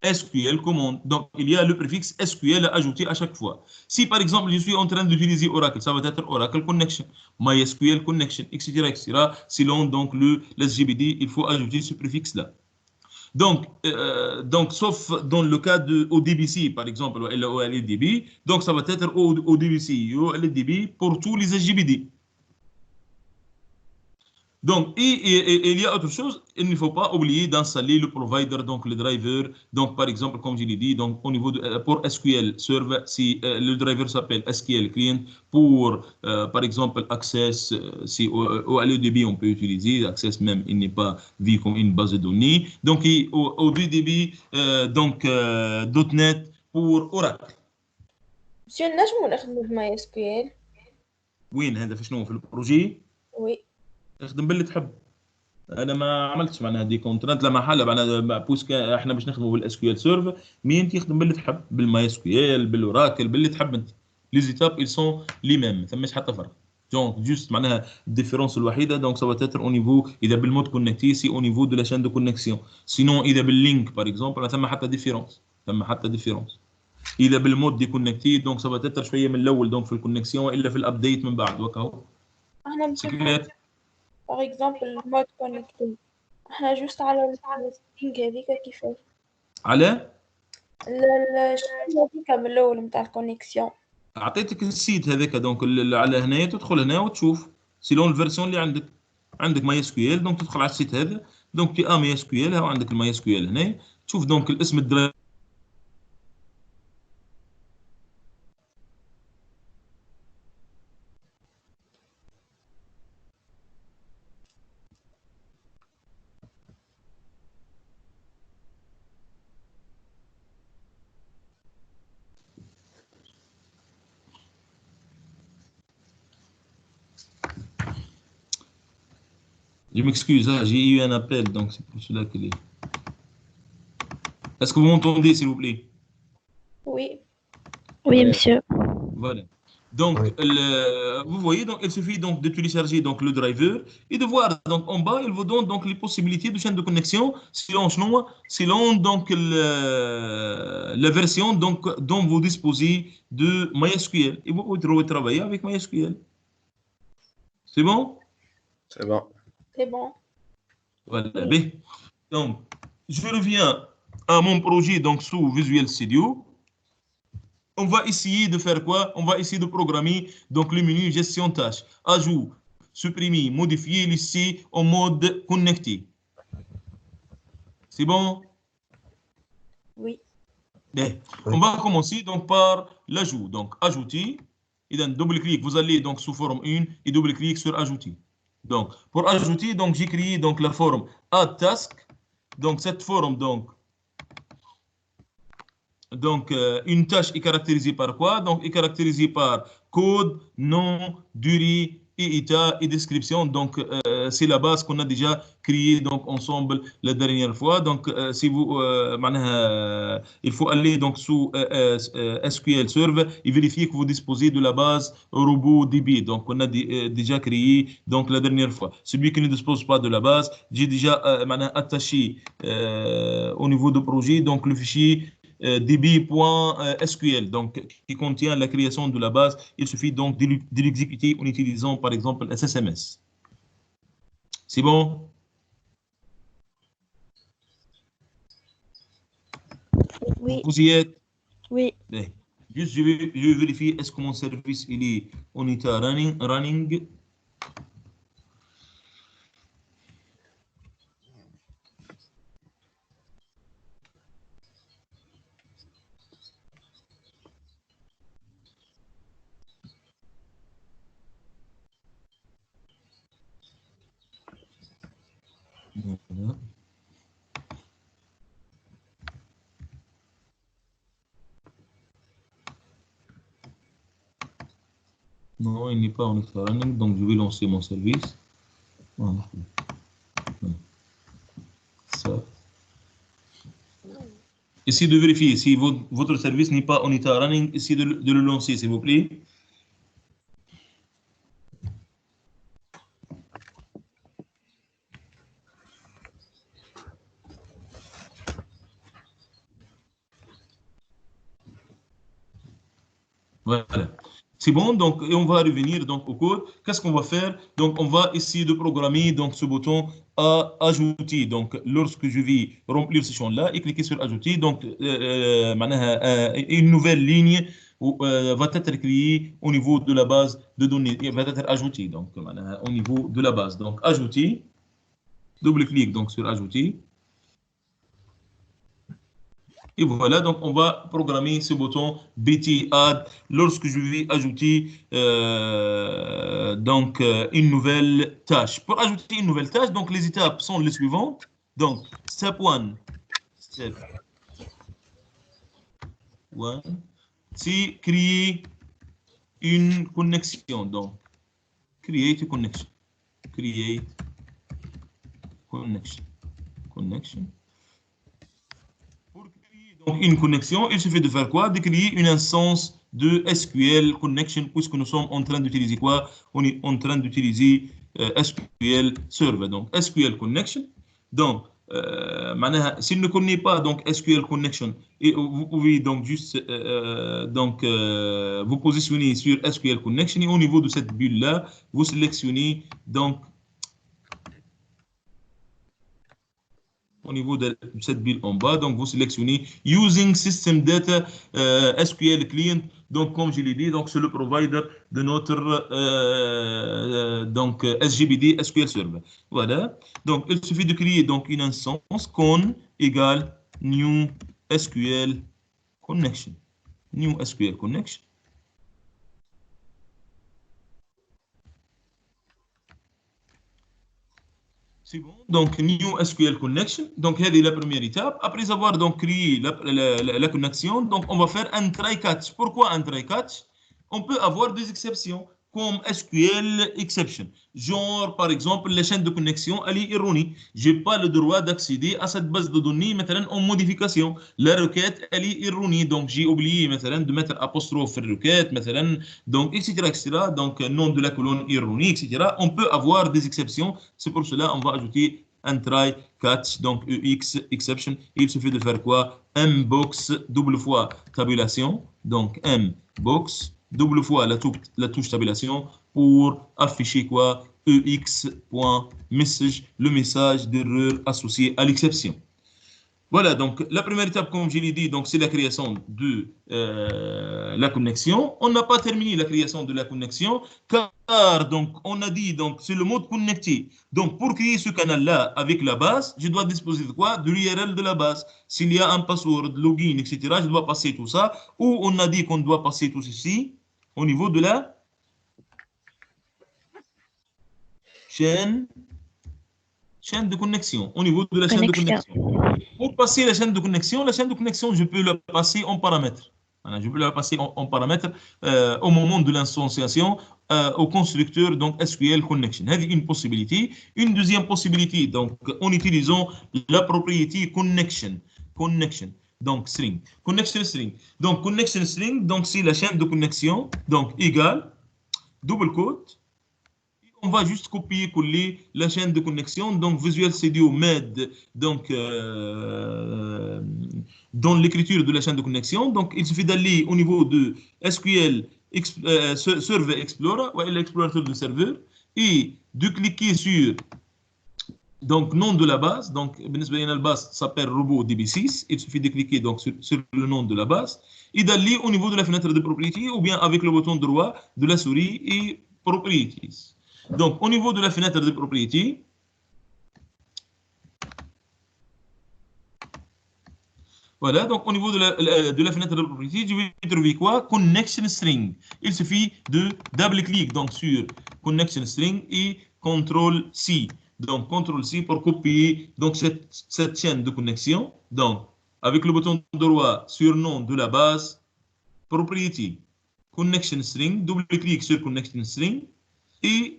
SQL commande. Donc, il y a le préfixe SQL à ajouter à chaque fois. Si, par exemple, je suis en train d'utiliser Oracle, ça va être Oracle connection, MySQL connection, etc., etc. Selon donc le SGBD, il faut ajouter ce préfixe-là. Donc, sauf dans le cas de ODBC, par exemple, ou LDB, donc ça va être ODBC ou LDB pour tous les SGBD. Donc, il y a autre chose, il ne faut pas oublier d'installer le provider, donc le driver. Donc, par exemple, comme je l'ai dit, donc, au niveau pour SQL Server, si le driver s'appelle SQL Client, pour, par exemple, Access, si au LDB, on peut utiliser, Access même, il n'est pas vu comme une base de données. Donc, au DDB, donc, .NET pour Oracle. Monsieur, نجمو نخدمو بماي اس كيو ال؟ وين هذا في شنو في البروجي؟ وي. اخدم باللي تحب. انا ما عملتش معناها دي كونترانت لا محل معناها بوسك احنا باش نخدموا بالاس كيو ال سيرفر مي انت يخدم باللي تحب بالماي اس كيو ال بالاوراكل باللي تحب انت لي زيتاب ils sont les mêmes ما ثماش حتى فرق دونك جوست معناها الديفيرونس الوحيده دونك سوا تاتر او نيفو اذا بالمود كونكتي سي او نيفو دو لا شين دو كونيكسيون سينون اذا باللينك باغ اكزومبل ما ثم حتى ديفيرونس ثم حتى ديفيرونس اذا بالمود دي كونكتي دونك سوا تاتر شويه من الاول دونك في الكونيكسيون والا في الابديت من بعد وكاو احنا مسكنا باغ اكزومبل مود كونكتي احنا جوست على السترينج هذيك كيفاش على الشيء هذيك من الاول نتاع الكونيكسيون اعطيتك السيت هذاك دونك على هنايا تدخل هنا وتشوف سيلون الفيرسيون اللي عندك ماي اس كيو ال دونك تدخل على السيت هذا دونك تي ماي اس كيو ال ها عندك الماي اس كيو ال هنا تشوف دونك الاسم الدرايفر Je m'excuse, hein, j'ai eu un appel, donc c'est pour cela que les... Est-ce que vous m'entendez, s'il vous plaît? Oui. Oui, monsieur. Voilà. Donc, Oui. vous voyez, donc, il suffit donc de télécharger donc, le driver et de voir donc, en bas, il vous donne donc, les possibilités de chaîne de connexion selon donc, la version donc, dont vous disposez de MySQL. Et vous pouvez travailler avec MySQL. C'est bon? C'est bon. C'est bon. Voilà. Bien. Donc, je reviens à mon projet donc, sous Visual Studio. On va essayer de faire quoi? On va essayer de programmer donc, le menu gestion tâches. Ajout, supprimer, modifier, laisser en mode connecté. C'est bon? Oui. Bien. Oui. On va commencer donc, par l'ajout. Donc, ajouter. Et d'un double-clic, vous allez donc sous forme 1 et double-clic sur ajouter. Donc, pour ajouter, donc j'ai créé donc, la forme add task. Donc, cette forme, donc une tâche est caractérisée par quoi? Donc, est caractérisée par code, nom, durée et état et description. Donc, c'est la base qu'on a déjà créée donc, ensemble la dernière fois. Donc, si vous, il faut aller donc, sous SQL Server et vérifier que vous disposez de la base RoboDB. Donc, on a déjà créé donc, la dernière fois. Celui qui ne dispose pas de la base, j'ai déjà attaché au niveau du projet donc, le fichier db.sql, donc qui contient la création de la base. Il suffit donc de l'exécuter en utilisant par exemple SSMS. C'est bon? Oui, Vous y êtes? oui. Bien. Juste, je vais vérifier est-ce que mon service il est en état running. Voilà. Non, il n'est pas en état running, donc je vais lancer mon service. Voilà. Ça. Essayez de vérifier si votre service n'est pas en état running, essayez de le lancer, s'il vous plaît. Voilà. C'est bon, donc et on va revenir donc au code. Qu'est-ce qu'on va faire? Donc on va essayer de programmer donc ce bouton à ajouter. Donc lorsque je vais remplir ce champ-là et cliquer sur ajouter, donc une nouvelle ligne va être créée au niveau de la base de données et va être ajoutée donc au niveau de la base. Donc ajouter, double-clic donc sur ajouter. Et voilà, donc on va programmer ce bouton BT add lorsque je vais ajouter une nouvelle tâche. Pour ajouter une nouvelle tâche, donc les étapes sont les suivantes. Donc, step 1, c'est créer une connexion. Donc, create a connection. Create connection. Donc, une connexion, il suffit de faire quoi? De créer une instance de SQL Connection, puisque nous sommes en train d'utiliser quoi? On est en train d'utiliser SQL Server. Donc, SQL Connection. Donc, s'il ne connaît pas donc SQL Connection, et vous pouvez donc juste vous positionner sur SQL Connection et au niveau de cette bulle-là, vous sélectionnez donc au niveau de cette bulle en bas, donc vous sélectionnez Using System Data SQL Client. Donc, comme je l'ai dit, donc c'est le provider de notre SGBD SQL Server. Voilà. Donc, il suffit de créer donc une instance con égale New SQL Connection. New SQL Connection. C'est bon. Donc, New SQL Connection. Donc, c'est la première étape. Après avoir donc créé la connexion, donc on va faire un try catch. Pourquoi un try catch? On peut avoir des exceptions comme SQL exception. Genre, par exemple, la chaîne de connexion, elle est erronée. Je n'ai pas le droit d'accéder à cette base de données, maintenant, en modification. La requête, elle est erronée. Donc, j'ai oublié, maintenant, de mettre apostrophe sur requête, maintenant, donc, etc., etc. Donc, nom de la colonne erronée, etc. On peut avoir des exceptions. C'est pour cela on va ajouter un try catch, donc EX exception. Il suffit de faire quoi? Mbox double fois tabulation. Donc, Mbox double fois la touche tabulation pour afficher quoi? EX.message, le message d'erreur associé à l'exception. Voilà, donc la première étape, comme je l'ai dit, donc c'est la création de la connexion. On n'a pas terminé la création de la connexion, car donc on a dit donc c'est le mode connecté. Donc pour créer ce canal-là avec la base, je dois disposer de quoi? De l'URL de la base. S'il y a un password, login, etc., je dois passer tout ça. Ou on a dit qu'on doit passer tout ceci au niveau de la chaîne de connexion, au niveau de la chaîne de connexion. Pour passer la chaîne de connexion, je peux la passer en paramètres. Je vais le passer en paramètre au moment de l'instanciation au constructeur donc SQL connection. C'est une possibilité. Une deuxième possibilité donc en utilisant la propriété connection. Donc string. Connection string. Donc connection string donc c'est la chaîne de connexion donc égale double quote. On va juste copier-coller la chaîne de connexion. Donc, Visual Studio m'aide donc, dans l'écriture de la chaîne de connexion. Donc, il suffit d'aller au niveau de SQL Server Explorer, ou l'explorateur de serveur, et de cliquer sur donc, nom de la base. Donc, la base s'appelle Robot DB6. Il suffit de cliquer donc, sur le nom de la base et d'aller au niveau de la fenêtre de propriété ou bien avec le bouton droit de la souris et Properties. Donc, au niveau de la fenêtre de propriété, voilà, donc au niveau de la fenêtre de propriété, je vais trouver quoi? Connection string. Il suffit de double-clic donc sur connection string et CTRL-C. Donc, CTRL-C pour copier donc, cette chaîne de connexion. Donc, avec le bouton droit sur nom de la base, propriété, connection string, double-clic sur connection string et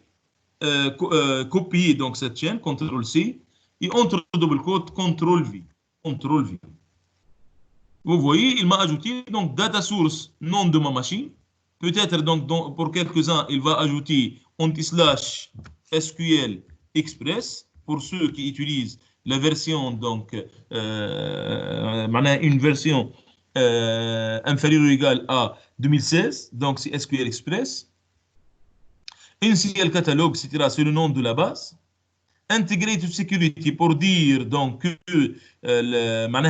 copier donc cette chaîne, CTRL-C, et entre double quote, CTRL-V. CTRL-V. Vous voyez, il m'a ajouté donc data source, nom de ma machine. Peut-être donc pour quelques-uns, il va ajouter anti-slash SQL Express pour ceux qui utilisent la version donc une version inférieure ou égale à 2016, donc c'est SQL Express. NCL catalogue, etc. c'est le nom de la base. Integrated Security pour dire donc que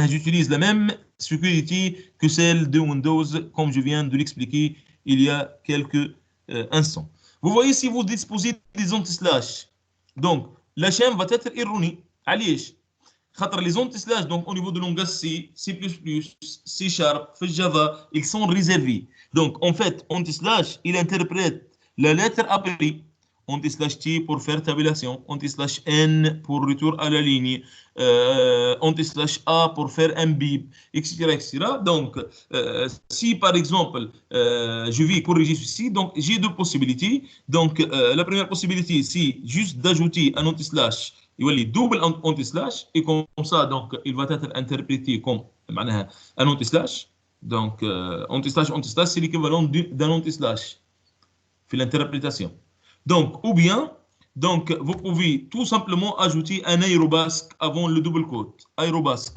j'utilise la même security que celle de Windows, comme je viens de l'expliquer il y a quelques instants. Vous voyez, si vous disposez des anti-slash, donc la chaîne va être erronée. Allez, les anti-slash donc au niveau de langage C, C++, C Sharp, Java, ils sont réservés. Donc en fait, anti-slash, il interprète la lettre après. Anti-T pour faire tabulation, Anti-N pour retour à la ligne, Anti-A pour faire un bip, etc., etc. Donc, si par exemple, je vais corriger ceci, donc j'ai deux possibilités. Donc, la première possibilité, c'est juste d'ajouter un anti-slash, il va aller double anti-slash, et comme ça, donc, il va être interprété comme un anti-slash. Donc, anti-slash, c'est l'équivalent d'un anti-slash, fait l'interprétation. Donc, ou bien, donc, vous pouvez tout simplement ajouter un aérobasque avant le double quote. Aérobasque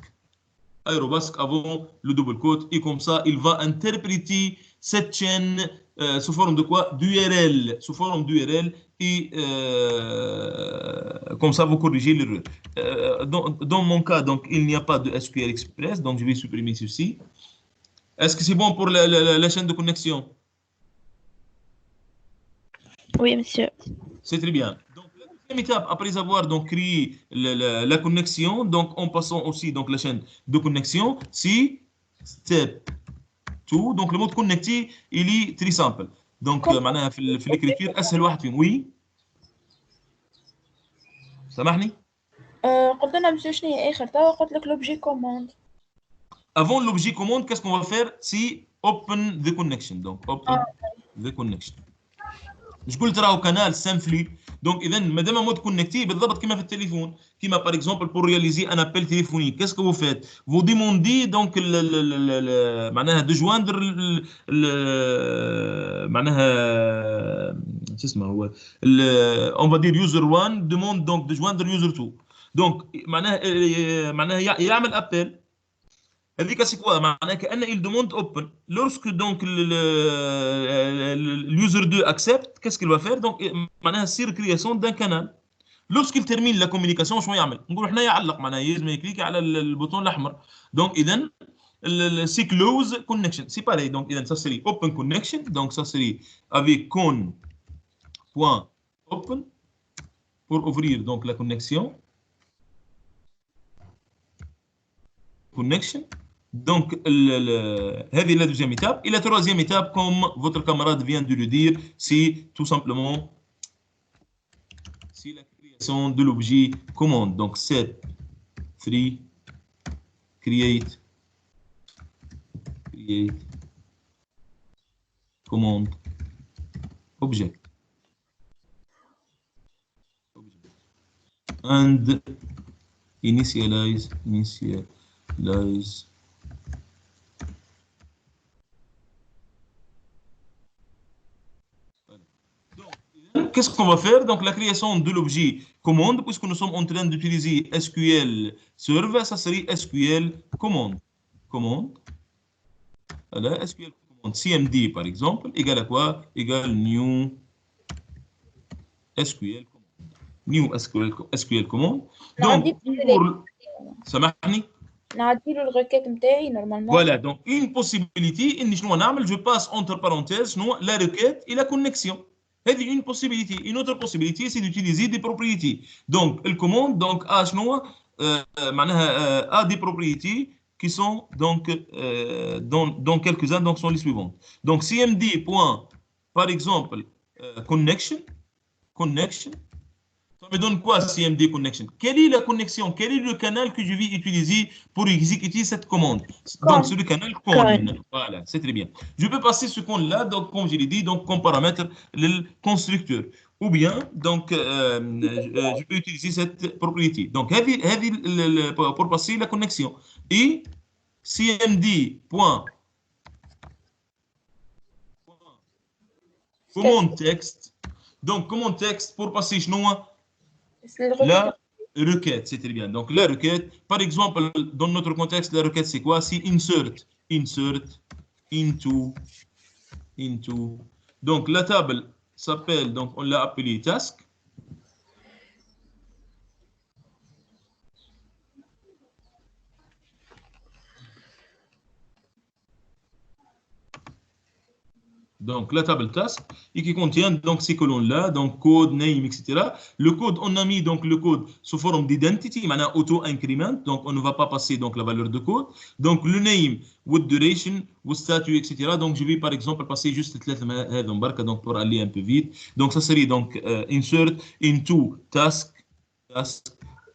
avant le double quote. Et comme ça, il va interpréter cette chaîne sous forme de quoi? D'URL. Sous forme d'URL. Et comme ça, vous corrigez l'erreur. Dans mon cas, donc, il n'y a pas de SQL Express. Donc, je vais supprimer ceci. Est-ce que c'est bon pour la chaîne de connexion? Oui, monsieur. C'est très bien. Donc, la deuxième étape, après avoir donc créé la connexion, donc en passant aussi donc la chaîne de connexion, c'est step 2. Donc, le mode connecté, il est très simple. Donc, في l'écriture, أسهل واحد فيهم. Oui. سامحني. قلت لنا monsieur شنو هي آخر توا قلت لك l'objet commande. Avant l'objet commande, qu'est-ce qu'on va faire? C'est open the connection. Donc, open the connection. مش قلت راهو كانال سامفلي دونك اذا مادام مود كونيكتي بالضبط كما في التليفون كما باغ اكزومبل بور رياليزي ان ابل تليفوني كاسكو فو فات فو ديموندي دونك معناها دو جواندر معناها شو اسمه هو اون فا دير يوزر 1 دوموند دونك دو جواندر يوزر 2 دونك معناها يعمل ابل هذيك سي كوا معناها كان il demande open lorsque donc l'user 2 accepte qu'est-ce qu'il va faire donc معناها تصير création d'un canal lorsqu'il termine la communication شنو يعمل نقولوا حنا يعلق معناها يلزم يكليك على البوتون الاحمر donc اذا c'est close connection c'est pareil donc اذا ça serait open connection donc ça serait avec con.open pour ouvrir donc la connexion Donc, هذه la deuxième étape. Et la troisième étape, comme votre camarade vient de le dire, c'est tout simplement c'est la création de l'objet commande. Donc, set 3 create commande object and initialize qu'est-ce qu'on va faire? Donc, la création de l'objet commande, puisque nous sommes en train d'utiliser SQL Server, ça serait SQL commande. Voilà, SQL commande CMD, par exemple, égale à quoi? Égale new SQL commande. New SQL commande. Donc, ça marche. نعدي له الريكيت نتاعي normalement. Voilà, donc une possibilité, je passe entre parenthèses la requête et la connexion. C'est une possibilité. Une autre possibilité, c'est d'utiliser des propriétés. Donc, le commande a des propriétés qui sont donc dans quelques-uns sont les suivantes. Donc, cmd. Par exemple, connection. Ça me donne quoi CMD connection? Quelle est la connexion? Quel est le canal que je vais utiliser pour exécuter cette commande? Donc, c'est le canal con. Voilà, c'est très bien. Je peux passer ce con-là, donc, comme je l'ai dit, donc, comme paramètre le constructeur. Ou bien, donc, je peux utiliser cette propriété. Donc, pour passer la connexion. Et CMD. Commande texte. Donc, commande texte pour passer la requête, c'est très bien. Donc, la requête, par exemple, dans notre contexte, la requête, c'est quoi? C'est insert into. Donc, la table s'appelle, donc, on l'a appelée task. Donc, la table task et qui contient donc ces colonnes-là, donc code, name, etc. Le code, on a mis donc le code sous forme d'identity, maintenant auto-increment, donc on ne va pas passer donc la valeur de code. Donc, le name, with duration, with statut, etc. Donc, je vais par exemple passer juste donc pour aller un peu vite. Donc, ça serait donc insert into task.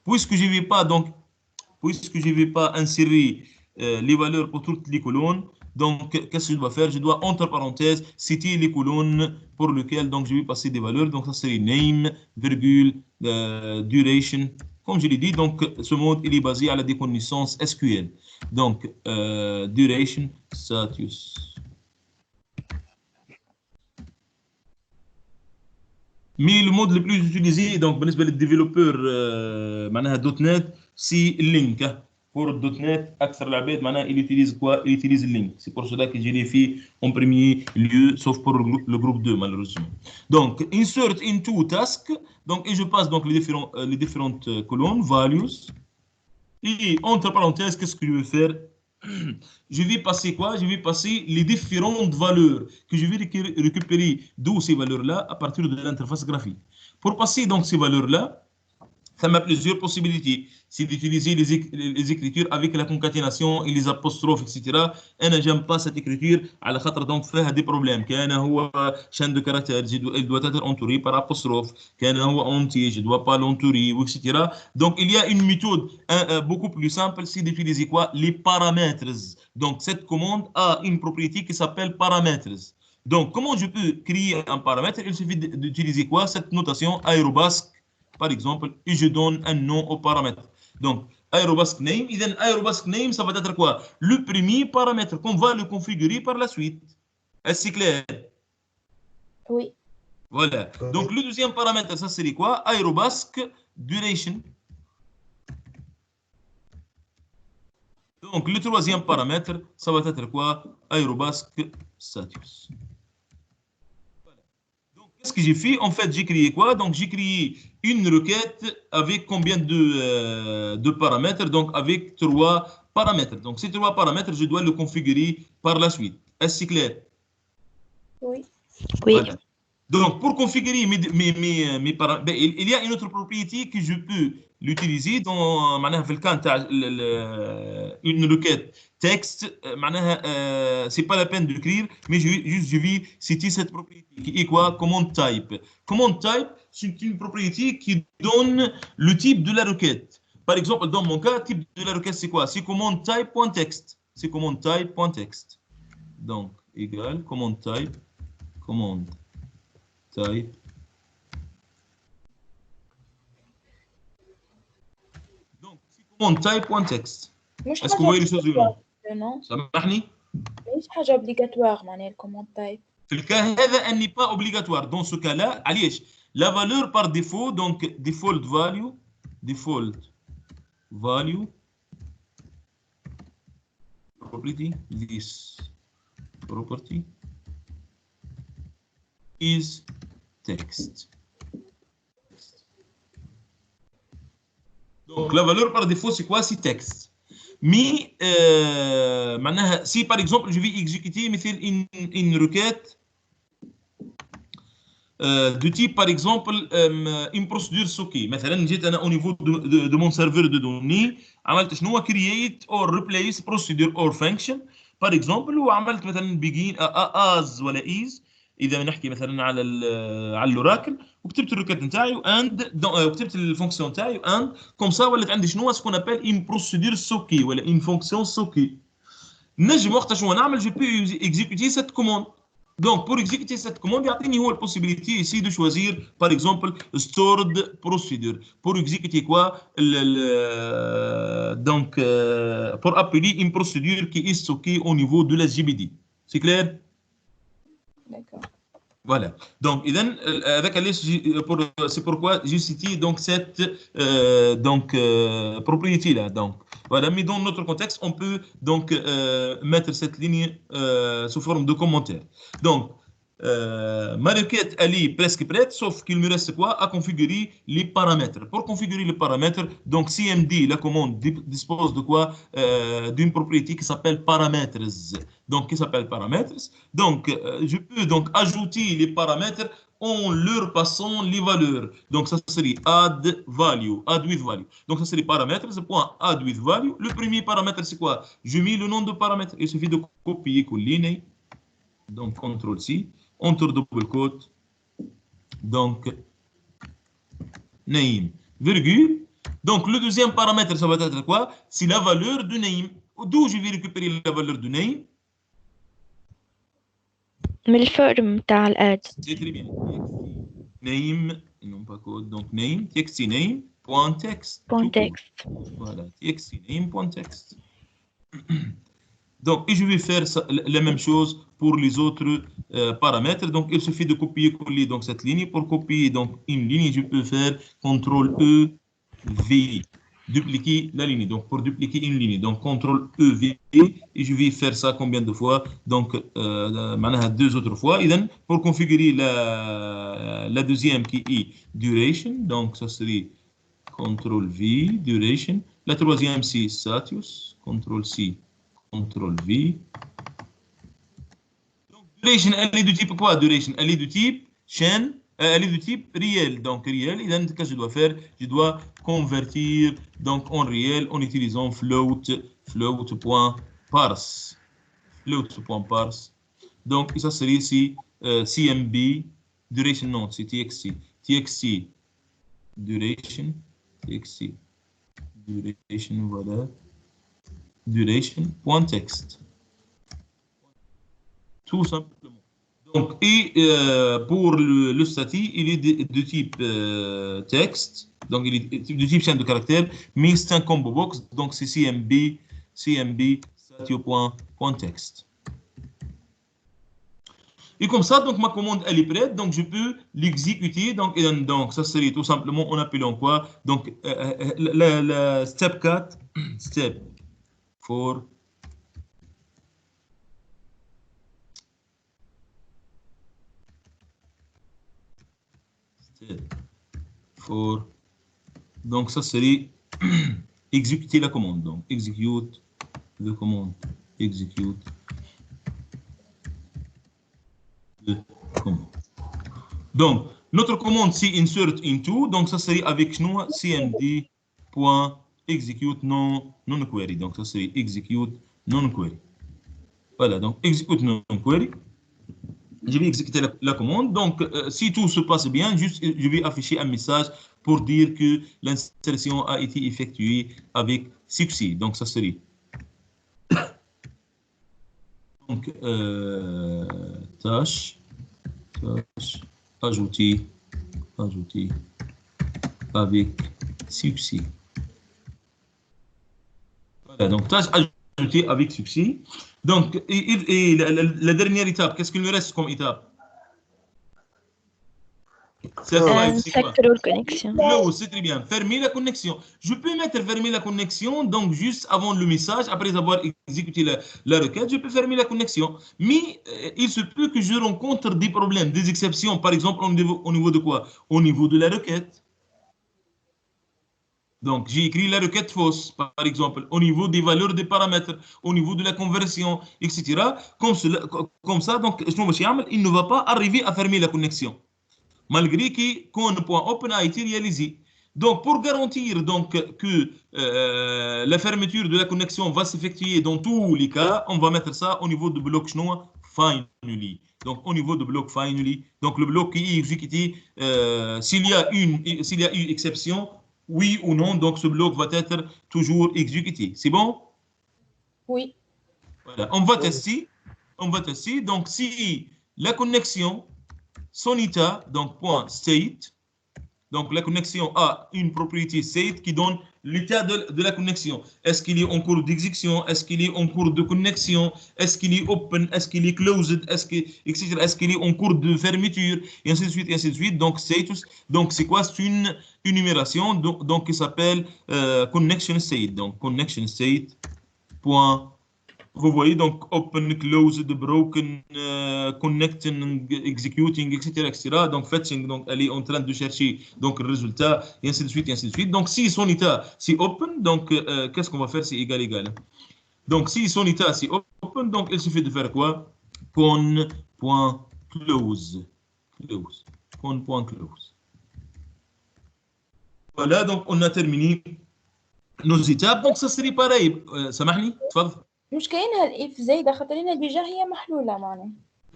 Puisque je ne vais pas insérer les valeurs pour toutes les colonnes. Donc, qu'est-ce que je dois faire? Je dois, entre parenthèses, citer les colonnes pour lesquelles donc, je vais passer des valeurs. Donc, ça serait name, virgule, duration. Comme je l'ai dit, donc, ce mode, il est basé à la déconnaissance SQL. Donc, duration, status. Mais le mode le plus utilisé, donc, pour les développeurs .NET, c'est link. Pour .NET, maintenant, il utilise quoi? Il utilise link. C'est pour cela que je l'ai fait en premier lieu, sauf pour le groupe 2, malheureusement. Donc, insert into task. Donc, et je passe donc les différentes colonnes, values. Et entre parenthèses, qu'est-ce que je vais faire? Je vais passer quoi? Je vais passer les différentes valeurs que je vais récupérer d'où ces valeurs-là à partir de l'interface graphique. Pour passer donc ces valeurs-là, ça m'a plusieurs possibilités. C'est d'utiliser les écritures avec la concaténation et les apostrophes, etc. أنا j'aime pas cette écriture على خاطر donc فيها des problèmes. كان هو chaîne de caractères, il doit être entouré par apostrophe. كان هو entier, je ne dois pas l'entourer, etc. Donc il y a une méthode beaucoup plus simple, c'est d'utiliser quoi? Les paramètres. Donc cette commande a une propriété qui s'appelle paramètres. Donc comment je peux créer un paramètre? Il suffit d'utiliser quoi? Cette notation aérobasque. Par exemple, et je donne un nom au paramètre. Donc, aérobasque name, et then aérobasque name, ça va être quoi? Le premier paramètre qu'on va le configurer par la suite. Est-ce que c'est clair? Oui. Voilà. Donc, le deuxième paramètre, ça serait quoi? Aérobasque duration. Donc, le troisième paramètre, ça va être quoi? Aérobasque status. Qu'est-ce que j'ai fait? En fait, j'ai créé quoi? Donc, j'ai créé une requête avec combien de paramètres? Donc, avec 3 paramètres. Donc, ces 3 paramètres, je dois le configurer par la suite. Est-ce que c'est clair? Oui. Voilà. Donc, pour configurer mes paramètres, il y a une autre propriété que je peux l'utiliser dans une requête texte. C'est pas la peine d'écrire, mais je vais citer cette propriété qui est quoi? Command type. Command type, c'est une propriété qui donne le type de la requête. Par exemple, dans mon cas, type de la requête, c'est quoi? C'est command type.text. C'est command type.text. Donc, égal command type. command type. Donc, command type one text. مش Est-ce que vous voyez les choses ou non? non سامحني؟ مش حاجة obligatoire معناها الكوموند تايب. في الكا هذا elle n'est pas obligatoire. Dans ce cas-là, علاش؟ La valeur par défaut, donc default value, property, this property is text. Donc la valeur par défaut c'est quoi? C'est texte. Mais معناها si par exemple je vais exécuter مثل une requête de type par exemple une procédure SOAKي مثلا جيت انا au niveau de mon serveur de données عملت شنو create or replace procedure or function par exemple وعملت مثلا begin as ولا is اذا نحكي مثلا على الاوراكل وكتبت الريكورد نتاعي اند وكتبت الفونكسيون نتاعي اند كوم سا ولات عندي شنو سكون ابل ان بروسيدور سوكي ولا ان فونكسيون سوكي نجم وقتها شنو نعمل جو بي اكزيكوتي سيت كوموند دونك بور اكزيكوتي سيت كوموند يعطيني هو البوسيبيليتي ايسي دو شوازير باغ اكزومبل ستورد بروسيدور بور اكزيكوتي كوا دونك بور ابيلي ان بروسيدور كي اي ستوكي او نيفو دو لا جي بي دي سي كلير. D'accord. Voilà. Donc, c'est pourquoi j'ai cité donc cette propriété là. Donc, voilà. Mais dans notre contexte, on peut donc mettre cette ligne sous forme de commentaire. Donc, ma requête elle est presque prête, sauf qu'il me reste quoi à configurer les paramètres. Pour configurer les paramètres, donc CMD, la commande dispose de quoi d'une propriété qui s'appelle paramètres. Donc, qui s'appelle paramètres. Donc, je peux donc ajouter les paramètres en leur passant les valeurs. Donc, ça serait add value, add with value. Donc, ça serait paramètres, c'est point add with value. Le premier paramètre, c'est quoi? Je mets le nom de paramètre. Il suffit de copier, coller. Donc, CTRL-C, entre double quote. Donc, name, virgule. Donc, le deuxième paramètre, ça va être quoi? C'est la valeur de name. D'où je vais récupérer la valeur de name? من الفورم تاع الاد. C'est très bien. Name, non pas code, donc name, txt name, point text. Point text. Voilà, txt name, point text. Donc, et je vais faire ça, la même chose pour les autres paramètres. Donc, il suffit de copier-coller donc cette ligne. Pour copier donc une ligne, je peux faire CTRL-E, V. Dupliquer la ligne. Donc, pour dupliquer une ligne, donc CTRL-E, V. Et je vais faire ça combien de fois? Donc, deux autres fois. Et then, pour configurer la deuxième qui est duration, donc ça serait CTRL-V, duration. La troisième, c'est status, CTRL-C. CTRL-V. Donc, duration, elle est de type quoi? Duration, elle est de type chaîne, elle est de type réel. Donc, réel, et donc, qu'est-ce que je dois faire? Je dois convertir donc, en réel en utilisant float.parse. Float.parse. Donc, ça serait ici CMB, duration, non, c'est TXT. TXT, duration, TXT, duration, voilà. Duration.text. Tout simplement. Donc, et pour le statut, il est de type texte, donc il est de type chaîne de caractères, mais c'est un combo box, donc c'est CMB statut.text. Et comme ça, donc ma commande elle est prête, donc je peux l'exécuter. Donc ça serait tout simplement en appelant quoi? Donc la step 4, step 4. Donc ça serait exécuter la commande. Donc execute la commande. Execute la commande. Donc notre commande c'est insert into. Donc ça serait avec nous cmd.execute non query. Donc ça serait execute non query. Voilà, donc execute non query. Je vais exécuter la commande. Donc, si tout se passe bien, juste, je vais afficher un message pour dire que l'insertion a été effectuée avec succès. Donc, ça serait. Donc, tâche tâche ajoutée avec succès. Voilà, donc tâche ajoutée avec succès. Donc, et la dernière étape, qu'est-ce qu'il nous reste comme étape? C'est quoi? نسكروا الكونيكسيون. Close, c'est très bien. Fermer la connexion. Je peux mettre fermer la connexion, donc juste avant le message, après avoir exécuté la requête, je peux fermer la connexion. Mais il se peut que je rencontre des problèmes, des exceptions, par exemple au niveau de quoi? Au niveau de la requête. Donc, j'ai écrit la requête fausse, par exemple, au niveau des valeurs des paramètres, au niveau de la conversion, etc. Comme ça, donc, il ne va pas arriver à fermer la connexion, malgré qu'un point open a été réalisé. Donc, pour garantir donc, que la fermeture de la connexion va s'effectuer dans tous les cas, on va mettre ça au niveau du bloc chinois finally. Donc, au niveau du bloc finally, donc le bloc qui est exécuté, s'il y a une exception, oui ou non, donc ce bloc va être toujours exécuté. C'est bon? Oui. Voilà. On va tester. Donc, si la connexion, son état, donc point state, donc la connexion a une propriété state qui donne l'état de la connexion. Est-ce qu'il est en cours d'exécution? Est-ce qu'il est en cours de connexion? Est-ce qu'il est open? Est-ce qu'il est closed? Etc. Est-ce qu'il est en cours de fermeture? Et ainsi de suite, et ainsi de suite. Donc, status, donc c'est quoi? C'est une énumération donc qui s'appelle connection state. Donc, connection state. Point. Vous voyez donc open, closed, broken, connecting, executing, etc., etc. Donc fetching, donc elle est en train de chercher donc le résultat et ainsi de suite, et ainsi de suite. Donc si son état c'est open, donc qu'est-ce qu'on va faire? C'est égal égal. Donc si son état c'est open, donc il suffit de faire quoi? Con.close. Con.close. Voilà, donc on a terminé nos étapes. Donc ça serait pareil. سامحني تفضل. مش كاينها الاف زايده خاطر لنا ديجا هي محلوله معناها.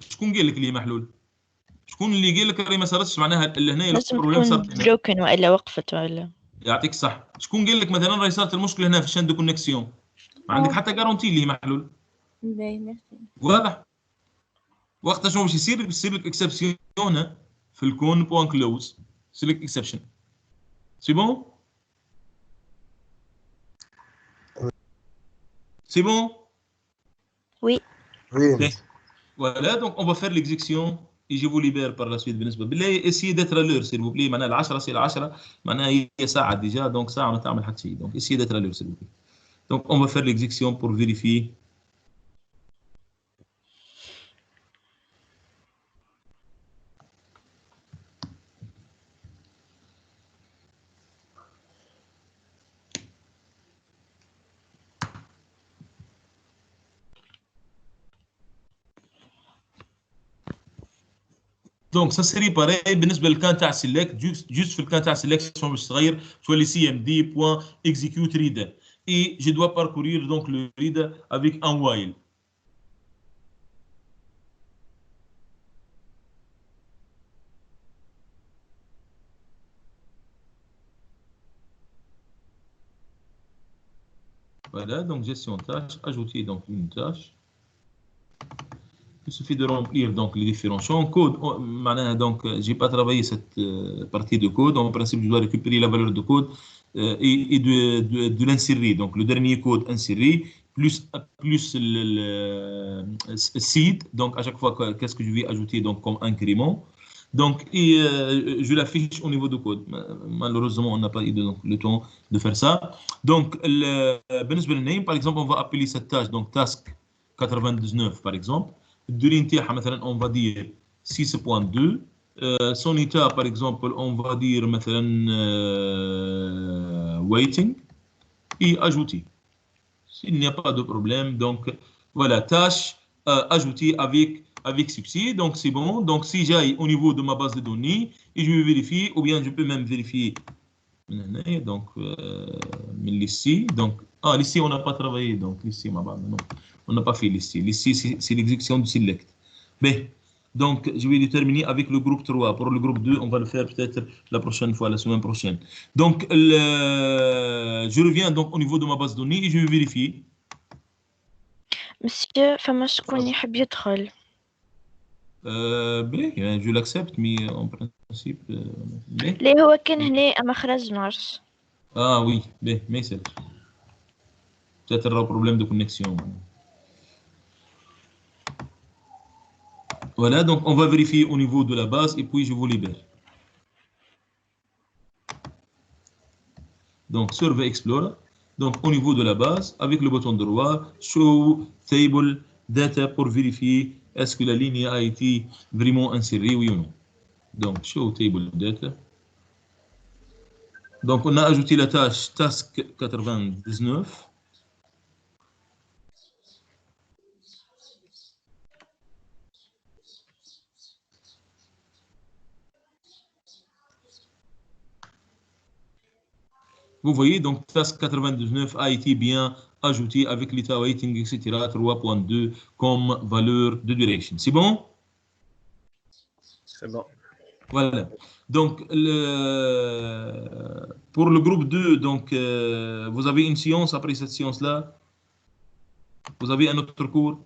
شكون قال لك اللي محلول؟ شكون اللي قال لك راهي ما صارتش معناها اللي هنا لازم البروبليم تكون صارت هنا؟ بروكن والا وقفت ولا. يعطيك الصح. شكون قال لك مثلا راهي صارت المشكله هنا في الشان دو كونيكسيون؟ ما عندك حتى جارونتي اللي هي محلول. باهي ميرسي. واضح. وقتها شنو باش يصير؟ يصير لك اكسبسيون في الكون بوان كلوز. يصير لك اكسبشن. سي بون؟ سي بون؟ Oui. Oui. Voilà, donc on va faire l'exécution et je vous libère par la suite بالنسبه بالله. essayez d'être à l'heure s'il vous plaît. معناها 10 سي 10 معناها هي ساعه ديجا دونك ساعه ما تعمل حتى شيء. donc essayez d'être à l'heure s'il vous plaît. Donc on va faire l'exécution pour vérifier. دونك سا سيري باراي بالنسبه للكان تاع سيليكت جوست في الكان تاع سيليكشن باش تغير تولي سي ام دي بوان اكزيكيوت ريدر اي جو دوا باركورير دونك لو ريدر افيك ان وايل. Voilà, donc gestion tâche, ajouter donc une tâche. Il suffit de remplir donc les différents champs. Code, donc j'ai pas travaillé cette partie de code. En principe, je dois récupérer la valeur de code et de l'insérer. Donc le dernier code inséré plus le seed. Donc à chaque fois, qu'est-ce que je vais ajouter donc comme incrément. Donc et je l'affiche au niveau de code. Malheureusement, on n'a pas eu le temps de faire ça. Donc le name, par exemple, on va appeler cette tâche donc task 99 par exemple. الدوري نتاعها مثلا on va dire 6.2 son état par exemple on va dire مثلا waiting et ajouter s'il n'y a pas de problème. Donc voilà, tâche ajoutée avec succès. Donc c'est bon. Donc si j'aille au niveau de ma base de données et je vais vérifier, ou bien je peux même vérifier donc l'ici. Donc l'ici on n'a pas travaillé, donc l'ici ma base non. On n'a pas fait l'ici. L'ici, c'est l'exécution du select. Mais, donc, je vais le terminer avec le groupe 3. Pour le groupe 2, on va le faire peut-être la prochaine fois, la semaine prochaine. Donc, je reviens donc au niveau de ma base de données et je vais vérifier. Monsieur, فما شكون يحب يدخل؟ Ben, je l'accepte, mais en principe, ben. اللي هو كان هنا ما خرجناش. Ah oui, ben, mais c'est peut-être un problème de connexion. Voilà, donc on va vérifier au niveau de la base et puis je vous libère. Donc, Survey Explorer. Donc, au niveau de la base, avec le bouton droit, Show Table Data pour vérifier est-ce que la ligne a été vraiment insérée, oui ou non. Donc, Show Table Data. Donc, on a ajouté la tâche Task 99. Vous voyez, donc Task 99 a été bien ajouté avec l'état waiting, etc. 3.2 comme valeur de duration. C'est bon? C'est bon. Voilà. Donc, pour le groupe 2, donc, vous avez une séance après cette séance-là? Vous avez un autre cours?